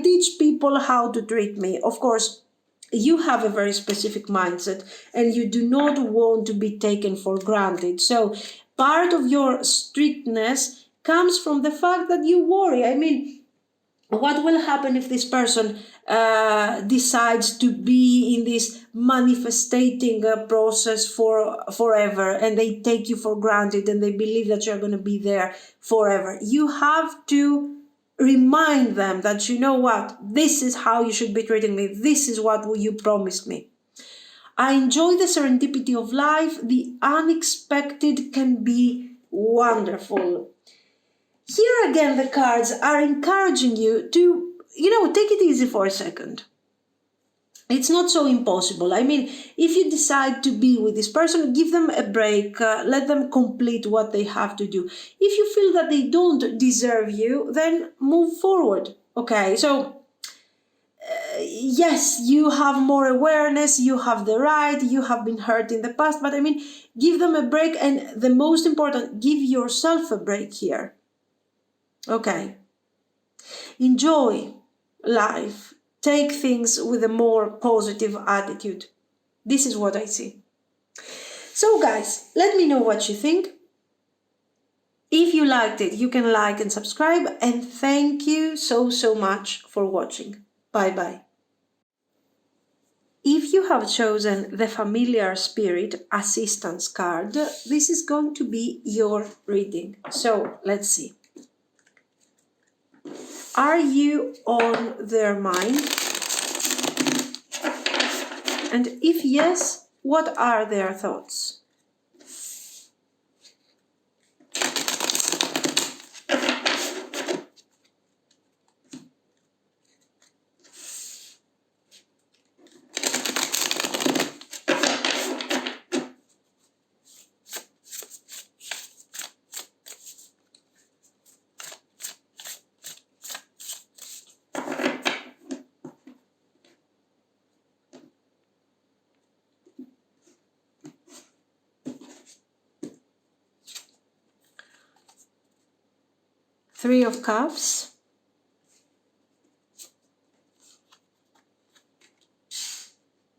teach people how to treat me. Of course, you have a very specific mindset and you do not want to be taken for granted. So part of your strictness comes from the fact that you worry. I mean, what will happen if this person decides to be in this manifesting process for forever, and they take you for granted and they believe that you're going to be there forever? You have to remind them that, you know what, this is how you should be treating me. This is what you promised me. I enjoy the serendipity of life. The unexpected can be wonderful. Here again, the cards are encouraging you to, take it easy for a second. It's not so impossible. I mean, if you decide to be with this person, give them a break, let them complete what they have to do. If you feel that they don't deserve you, then move forward. Okay, so yes, you have more awareness, you have the right, you have been hurt in the past, but I mean, give them a break, and the most important, give yourself a break here. Okay. Enjoy life. Take things with a more positive attitude. This is what I see. So guys, let me know what you think. If you liked it, you can like and subscribe. And thank you so much for watching. Bye-bye. If you have chosen the Familiar Spirit Assistance card, this is going to be your reading. So let's see. Are you on their mind? And if yes, what are their thoughts? Three of Cups,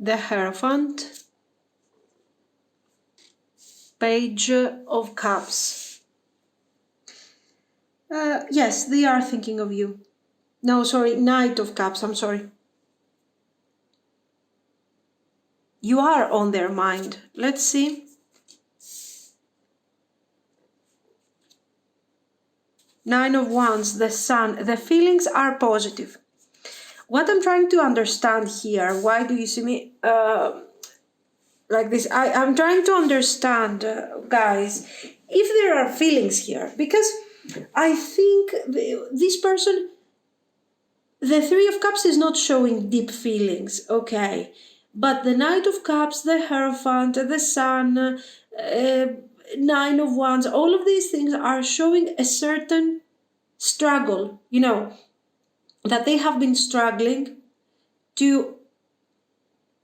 the Hierophant, Page of Cups. Yes, they are thinking of you. No, sorry, Knight of Cups, I'm sorry. You are on their mind. Let's see. Nine of Wands, the Sun. The feelings are positive. What I'm trying to understand here, why do you see me like this? I'm trying to understand, guys, if there are feelings here. Because I think this person, the Three of Cups is not showing deep feelings, okay? But the Knight of Cups, the Hierophant, the Sun, Nine of Wands, all of these things are showing a certain struggle, that they have been struggling to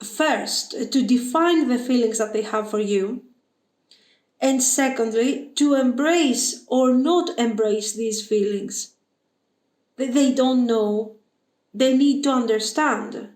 first to define the feelings that they have for you, and secondly to embrace or not embrace these feelings. They don't know, they need to understand.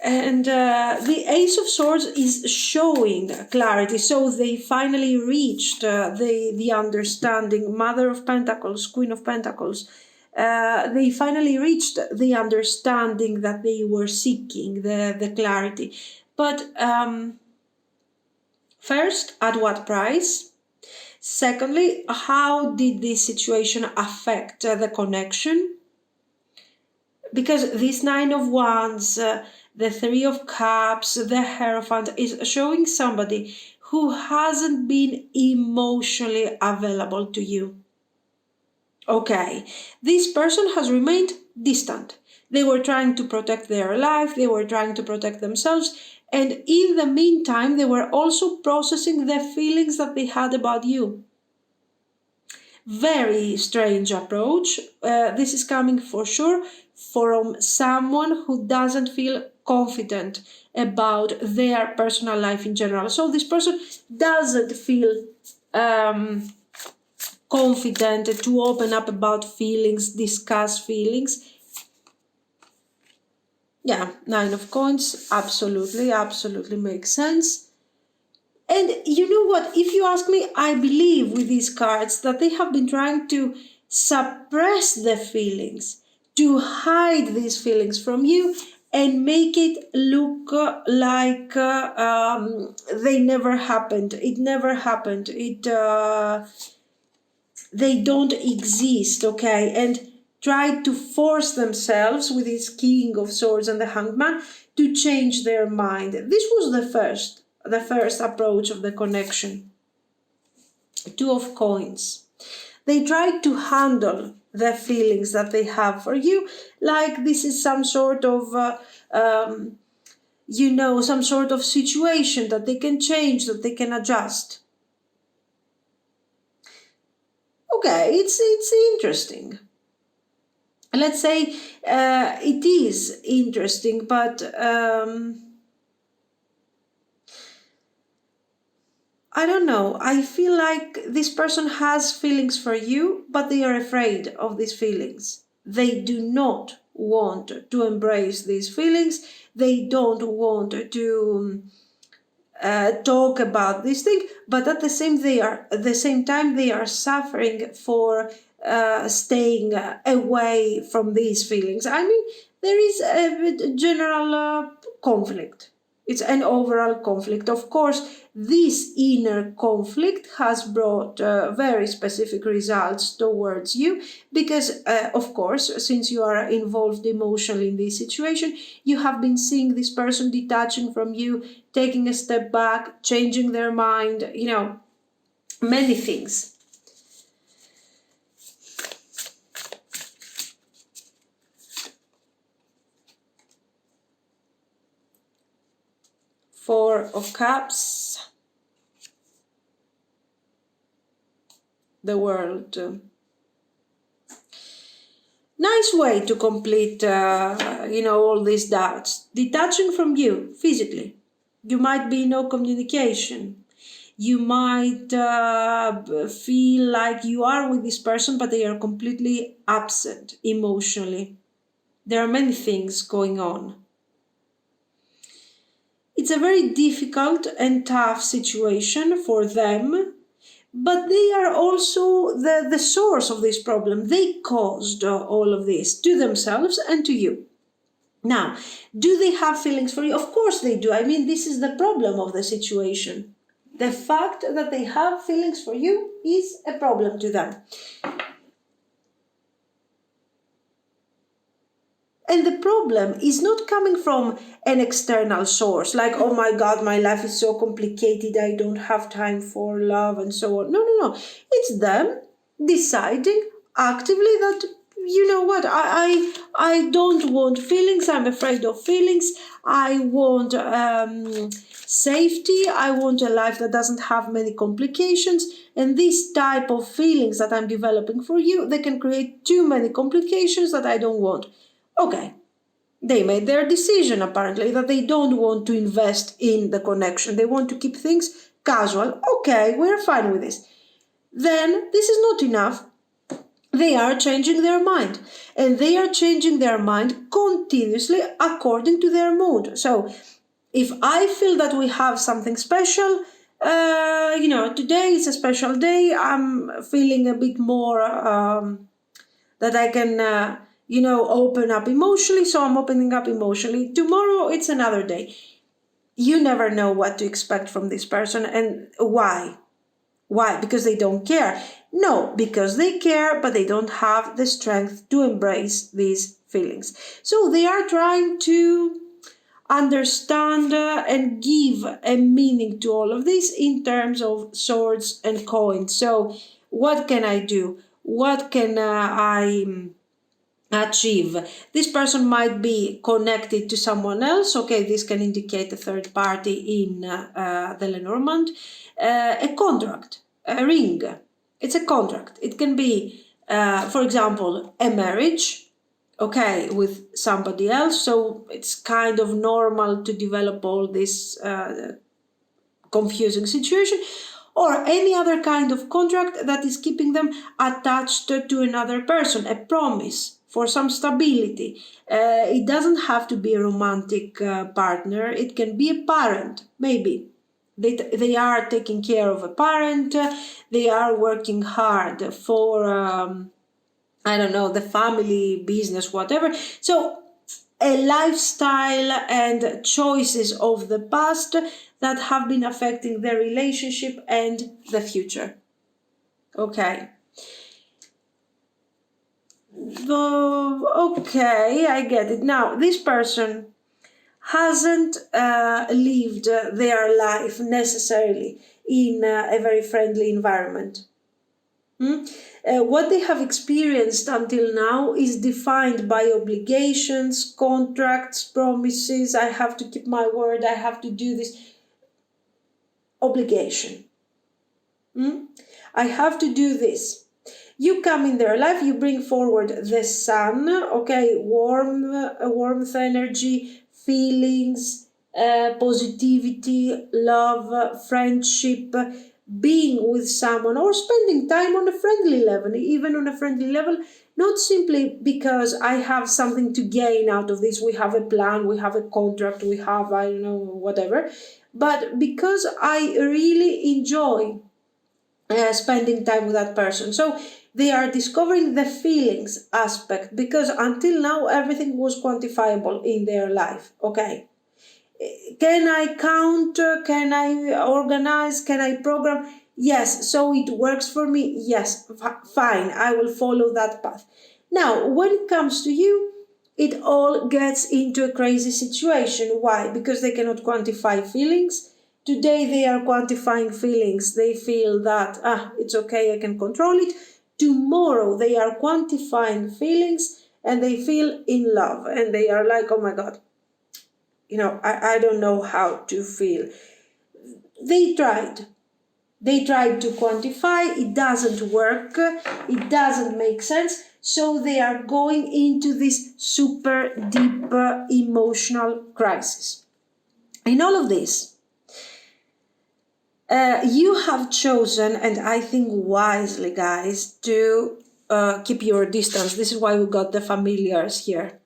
And the Ace of Swords is showing clarity. So they finally reached the understanding. Mother of Pentacles, Queen of Pentacles. They finally reached the understanding that they were seeking, the clarity. But first, at what price? Secondly, how did this situation affect the connection? Because this Nine of Wands, the Three of Cups, the Hierophant is showing somebody who hasn't been emotionally available to you. Okay, this person has remained distant. They were trying to protect their life, they were trying to protect themselves, and in the meantime, they were also processing the feelings that they had about you. Very strange approach. This is coming for sure from someone who doesn't feel confident about their personal life in general. So this person doesn't feel confident to open up about feelings, discuss feelings. Yeah, Nine of Coins, absolutely makes sense. And you know what? If you ask me, I believe with these cards that they have been trying to suppress the feelings, to hide these feelings from you and make it look like they never happened. It never happened. They don't exist, okay? And try to force themselves with this King of Swords and the Hanged Man to change their mind. This was the first approach of the connection. Two of Coins. They tried to handle the feelings that they have for you like this is some sort of some sort of situation that they can change, that they can adjust. Okay, it's interesting. Let's say it is interesting, but I don't know. I feel like this person has feelings for you, but they are afraid of these feelings. They do not want to embrace these feelings. They don't want to talk about this thing, but at the same time they are suffering for staying away from these feelings. I mean, there is a general conflict. It's an overall conflict. Of course, this inner conflict has brought very specific results towards you because, of course, since you are involved emotionally in this situation, you have been seeing this person detaching from you, taking a step back, changing their mind, many things. Four of Cups, the World. Nice way to complete, all these doubts. Detaching from you physically. You might be no communication. You might feel like you are with this person, but they are completely absent emotionally. There are many things going on. It's a very difficult and tough situation for them, but they are also the source of this problem. They caused all of this to themselves and to you. Now, do they have feelings for you? Of course they do. I mean, this is the problem of the situation. The fact that they have feelings for you is a problem to them. And the problem is not coming from an external source, like, oh my God, my life is so complicated, I don't have time for love and so on. No. It's them deciding actively that, you know what, I don't want feelings, I'm afraid of feelings, I want safety, I want a life that doesn't have many complications, and this type of feelings that I'm developing for you, they can create too many complications that I don't want. Okay, they made their decision apparently that they don't want to invest in the connection. They want to keep things casual. Okay, we're fine with this. Then this is not enough. They are changing their mind. And they are changing their mind continuously according to their mood. So if I feel that we have something special, today is a special day, I'm feeling a bit more that I can open up emotionally, so I'm opening up emotionally. Tomorrow, it's another day. You never know what to expect from this person and why. Why? Because they don't care. No, because they care, but they don't have the strength to embrace these feelings. So they are trying to understand and give a meaning to all of this in terms of swords and coins. So what can I do? What can I achieve? This person might be connected to someone else. Okay, this can indicate a third party in the lenormand. A contract, a ring. It's a contract. It can be, for example, a marriage, okay, with somebody else. So it's kind of normal to develop all this confusing situation, or any other kind of contract that is keeping them attached to another person, a promise for some stability. It doesn't have to be a romantic partner, it can be a parent, maybe. They are taking care of a parent, they are working hard for, the family, business, whatever. So a lifestyle and choices of the past that have been affecting their relationship and the future. Okay. Okay, I get it. Now, this person hasn't lived their life necessarily in a very friendly environment. What they have experienced until now is defined by obligations, contracts, promises. I have to keep my word, I have to do this. Obligation. I have to do this. You come in their life, you bring forward the sun, okay, warmth, energy, feelings, positivity, love, friendship, being with someone, or spending time on a friendly level, even on a friendly level, not simply because I have something to gain out of this, we have a plan, we have a contract, we have, whatever, but because I really enjoy spending time with that person. So they are discovering the feelings aspect, because until now everything was quantifiable in their life. Okay, Can I counter? Can I organize? Can I program? Yes. So it works for me? Yes. Fine. I will follow that path. Now, when it comes to you, it all gets into a crazy situation. Why? Because they cannot quantify feelings. Today they are quantifying feelings. They feel that, it's okay, I can control it. Tomorrow they are quantifying feelings and they feel in love and they are like, oh my God, I don't know how to feel. They tried. They tried to quantify, it doesn't work, it doesn't make sense, so they are going into this super deep emotional crisis. In all of this, you have chosen, and I think wisely, guys, to keep your distance. This is why we got the familiars here.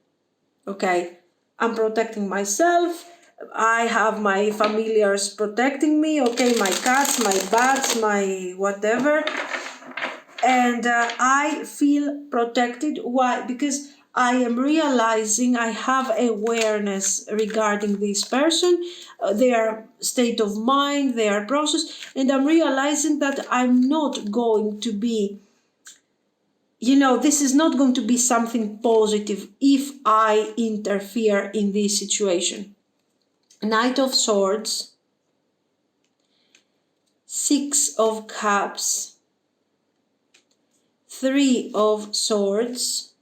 Okay, I'm protecting myself. I have my familiars protecting me. Okay, my cats, my bats, my whatever. And I feel protected. Why? Because I am realizing I have awareness regarding this person, their state of mind, their process, and I'm realizing that I'm not going to be, this is not going to be something positive if I interfere in this situation. Knight of Swords, Six of Cups, Three of Swords,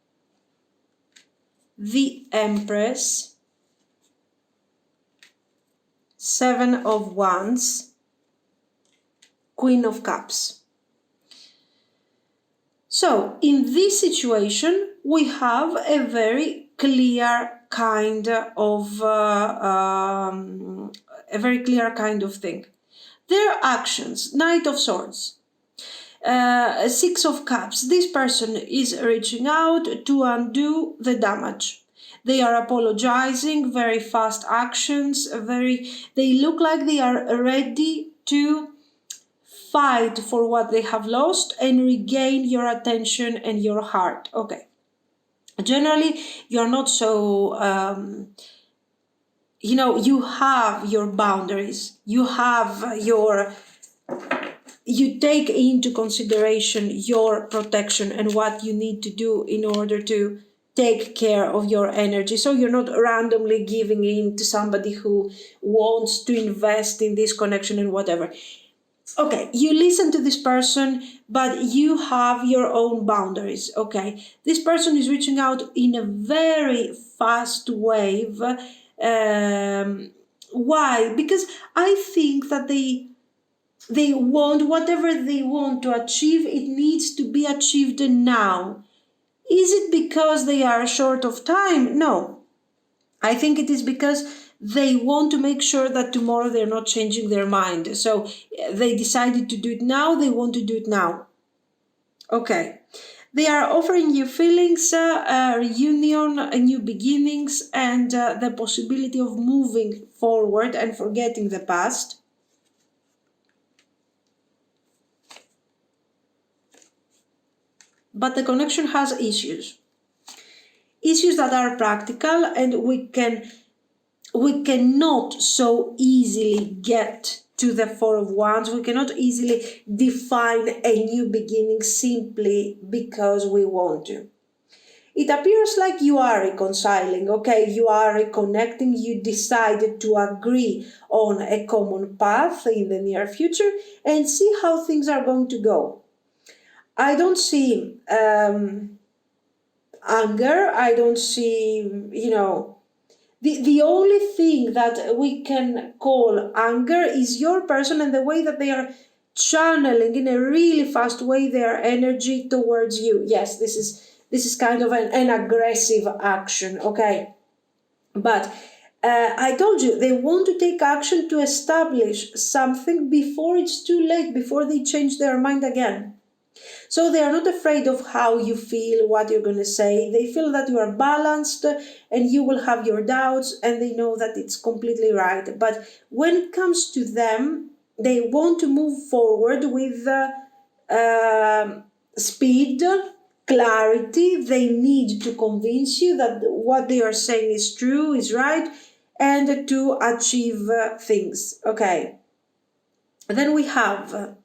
the Empress, Seven of Wands, Queen of Cups. So, in this situation, we have a very clear kind of thing. Their actions, Knight of Swords, Six of Cups. This person is reaching out to undo the damage. They are apologizing, very fast actions, they look like they are ready to fight for what they have lost and regain your attention and your heart. Okay. Generally, you're not so, you have your boundaries. You take into consideration your protection and what you need to do in order to take care of your energy. So you're not randomly giving in to somebody who wants to invest in this connection and whatever. Okay, you listen to this person, but you have your own boundaries. Okay, this person is reaching out in a very fast wave. Why? Because I think that they want whatever they want to achieve, it needs to be achieved now. Is it because they are short of time? No. I think it is because they want to make sure that tomorrow they're not changing their mind. So they decided to do it now, they want to do it now. Okay. They are offering you feelings, reunion, new beginnings, and the possibility of moving forward and forgetting the past. But the connection has issues. Issues that are practical, and we cannot so easily get to the Four of Wands. We cannot easily define a new beginning simply because we want to. It appears like you are reconciling, okay? You are reconnecting, you decided to agree on a common path in the near future and see how things are going to go. I don't see anger, I don't see, the only thing that we can call anger is your person and the way that they are channeling in a really fast way their energy towards you. Yes, this is kind of an aggressive action, okay? But I told you, they want to take action to establish something before it's too late, before they change their mind again. So they are not afraid of how you feel, what you're going to say. They feel that you are balanced and you will have your doubts and they know that it's completely right. But when it comes to them, they want to move forward with speed, clarity. They need to convince you that what they are saying is true, is right. and to achieve things. Okay. Then we have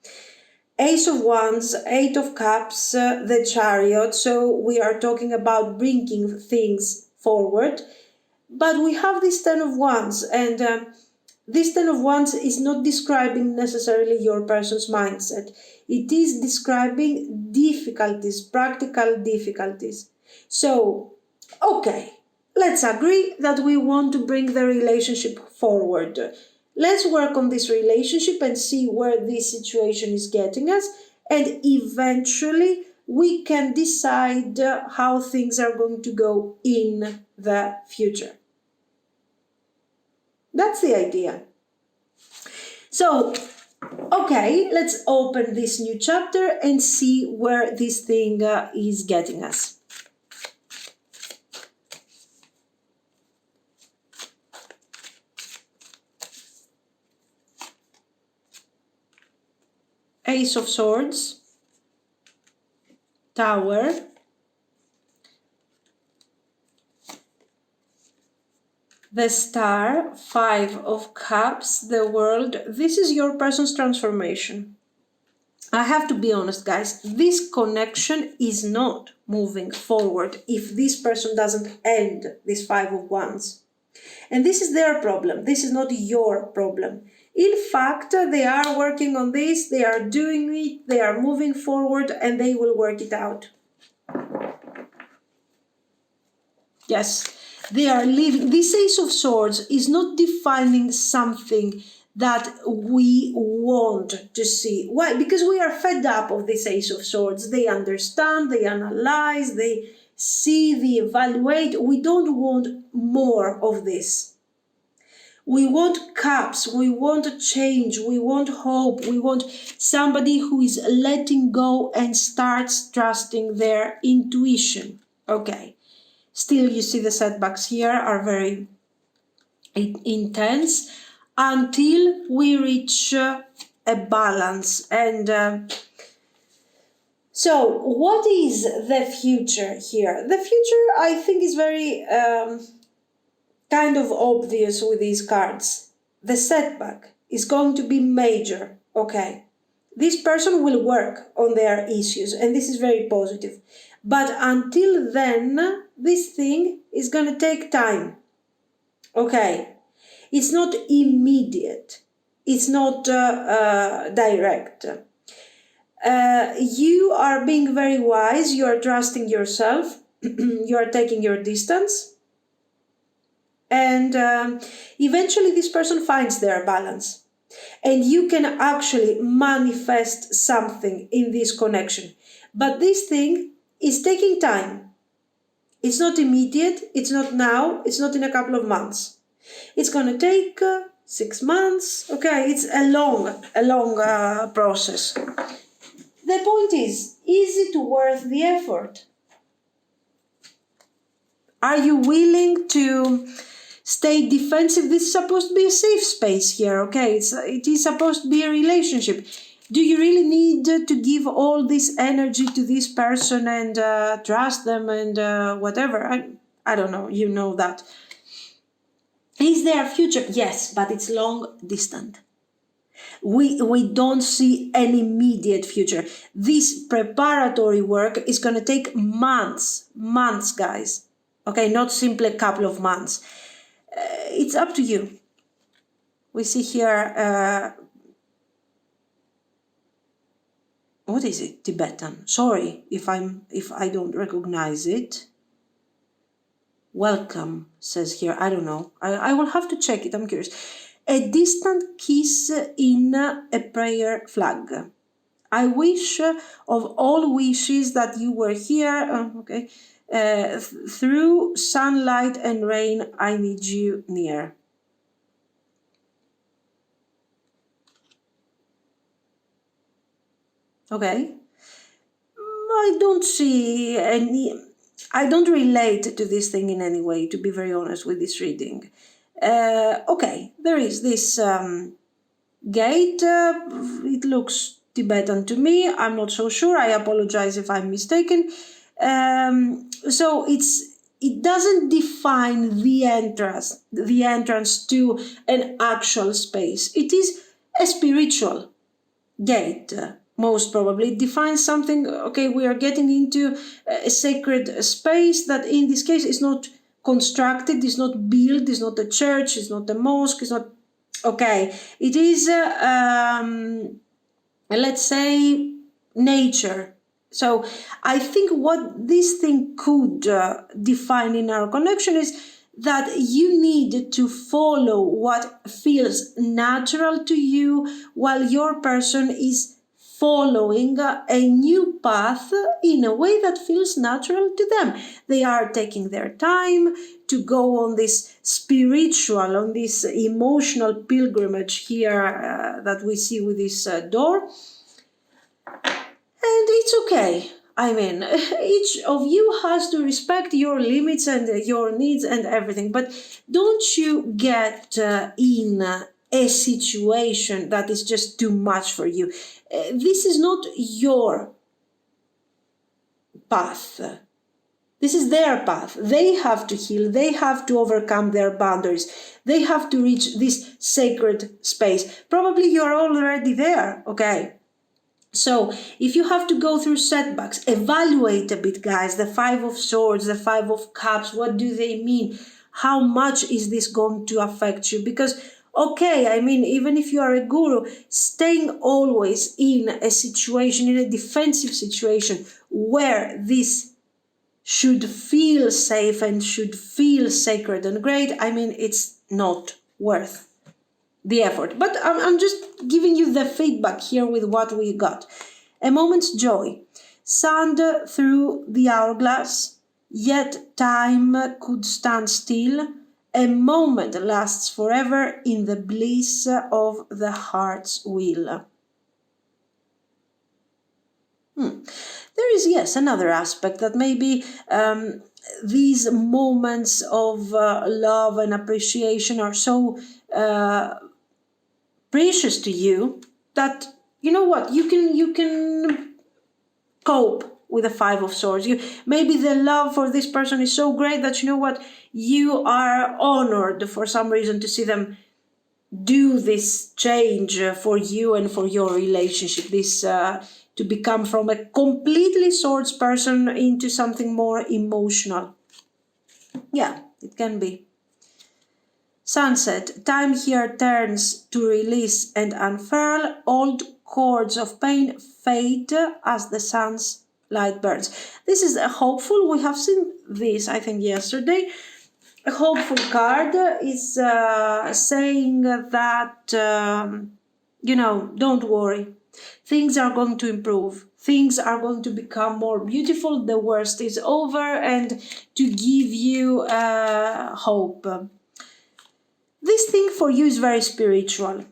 Ace of Wands, Eight of Cups, the Chariot. So we are talking about bringing things forward. But we have this Ten of Wands, and this Ten of Wands is not describing necessarily your person's mindset. It is describing difficulties, practical difficulties. So, okay, let's agree that we want to bring the relationship forward. Let's work on this relationship and see where this situation is getting us, and eventually we can decide how things are going to go in the future. That's the idea. So, okay, let's open this new chapter and see where this thing is getting us. Ace of Swords, Tower, the Star, Five of Cups, the World. This is your person's transformation. I have to be honest, guys, this connection is not moving forward if this person doesn't end this Five of Wands. And this is their problem. This is not your problem. In fact, they are working on this, they are doing it, they are moving forward, and they will work it out. Yes, they are living. This Ace of Swords is not defining something that we want to see. Why? Because we are fed up of this Ace of Swords. They understand, they analyze, they see, they evaluate. We don't want more of this. We want cups, we want change, we want hope, we want somebody who is letting go and starts trusting their intuition. Okay. Still, you see the setbacks here are very intense until we reach a balance. And so what is the future here? The future, I think, is very kind of obvious with these cards. The setback is going to be major. Okay. This person will work on their issues, and this is very positive. But until then, this thing is going to take time. Okay. It's not immediate. It's not direct. You are being very wise. You are trusting yourself. You are taking your distance. And eventually this person finds their balance. And you can actually manifest something in this connection. But this thing is taking time. It's not immediate. It's not now. It's not in a couple of months. It's going to take 6 months. Okay, it's a long process. The point is it worth the effort? Are you willing to stay defensive? This is supposed to be a safe space here, okay? It is supposed to be a relationship. Do you really need to give all this energy to this person and trust them and whatever? I don't know, you know that. Is there a future? Yes, but it's long distant. We don't see an immediate future. This preparatory work is going to take months, guys. Okay, not simply a couple of months. It's up to you. We see here, what is it? Tibetan. Sorry if I don't recognize it. Welcome, says here. I don't know. I will have to check it. I'm curious. A distant kiss in a prayer flag. I wish of all wishes that you were here. Okay. Through sunlight and rain, I need you near. Okay. I don't see any... I don't relate to this thing in any way, to be very honest with this reading. Okay, there is this gate. It looks Tibetan to me. I'm not so sure. I apologize if I'm mistaken. So it's it doesn't define the entrance to an actual space. It is a spiritual gate, most probably. It defines something, okay, we are getting into a sacred space that in this case is not constructed, is not built, is not a church, is not a mosque, is not, okay, it is, let's say, nature. So I think what this thing could define in our connection is that you need to follow what feels natural to you while your person is following a new path in a way that feels natural to them. They are taking their time to go on this spiritual, on this emotional pilgrimage here that we see with this door. And it's okay. I mean, each of you has to respect your limits and your needs and everything. But don't you get in a situation that is just too much for you. This is not your path. This is their path. They have to heal. They have to overcome their boundaries. They have to reach this sacred space. Probably you're already there, okay? So if you have to go through setbacks, evaluate a bit, guys. The Five of Swords, the Five of Cups, what do they mean? How much is this going to affect you? Because, okay, I mean, even if you are a guru, staying always in a situation, in a defensive situation where this should feel safe and should feel sacred and great, I mean, it's not worth the effort. But I'm just giving you the feedback here with what we got. A moment's joy. Sand through the hourglass, yet time could stand still. A moment lasts forever in the bliss of the heart's will. There is, yes, another aspect that maybe these moments of love and appreciation are so precious to you that, you know what, you can cope with the Five of Swords. Maybe the love for this person is so great that, you know what, you are honored for some reason to see them do this change for you and for your relationship, this to become from a completely swords person into something more emotional. Yeah, it can be. Sunset. Time here turns to release and unfurl. Old cords of pain fade as the sun's light burns. This is a hopeful. We have seen this, I think, yesterday. A hopeful card is saying that, don't worry. Things are going to improve. Things are going to become more beautiful. The worst is over, and to give you hope. This thing for you is very spiritual.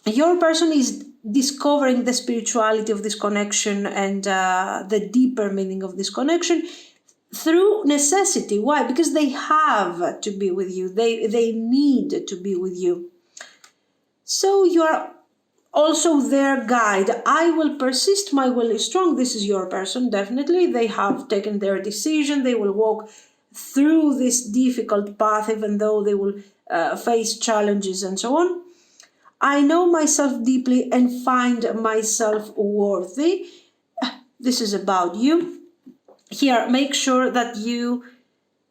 Your person is discovering the spirituality of this connection and the deeper meaning of this connection through necessity. Why? Because they have to be with you. They need to be with you. So you are also their guide. I will persist. My will is strong. This is your person, definitely. They have taken their decision. They will walk through this difficult path, even though they will face challenges and so on. I know myself deeply and find myself worthy. This is about you. Here, make sure that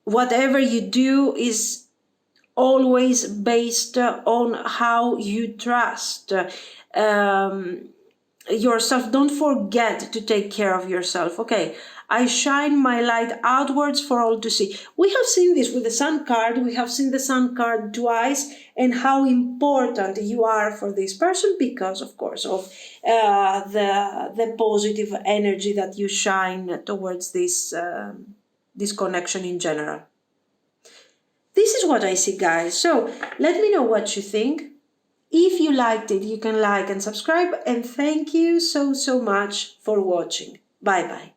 whatever you do is always based on how you trust yourself. Don't forget to take care of yourself. Okay, I shine my light outwards for all to see. We have seen this with the Sun card. We have seen the Sun card twice, and how important you are for this person because, of course, of the positive energy that you shine towards this connection in general. This is what I see, guys. So let me know what you think. If you liked it, you can like and subscribe. And thank you so much for watching. Bye-bye.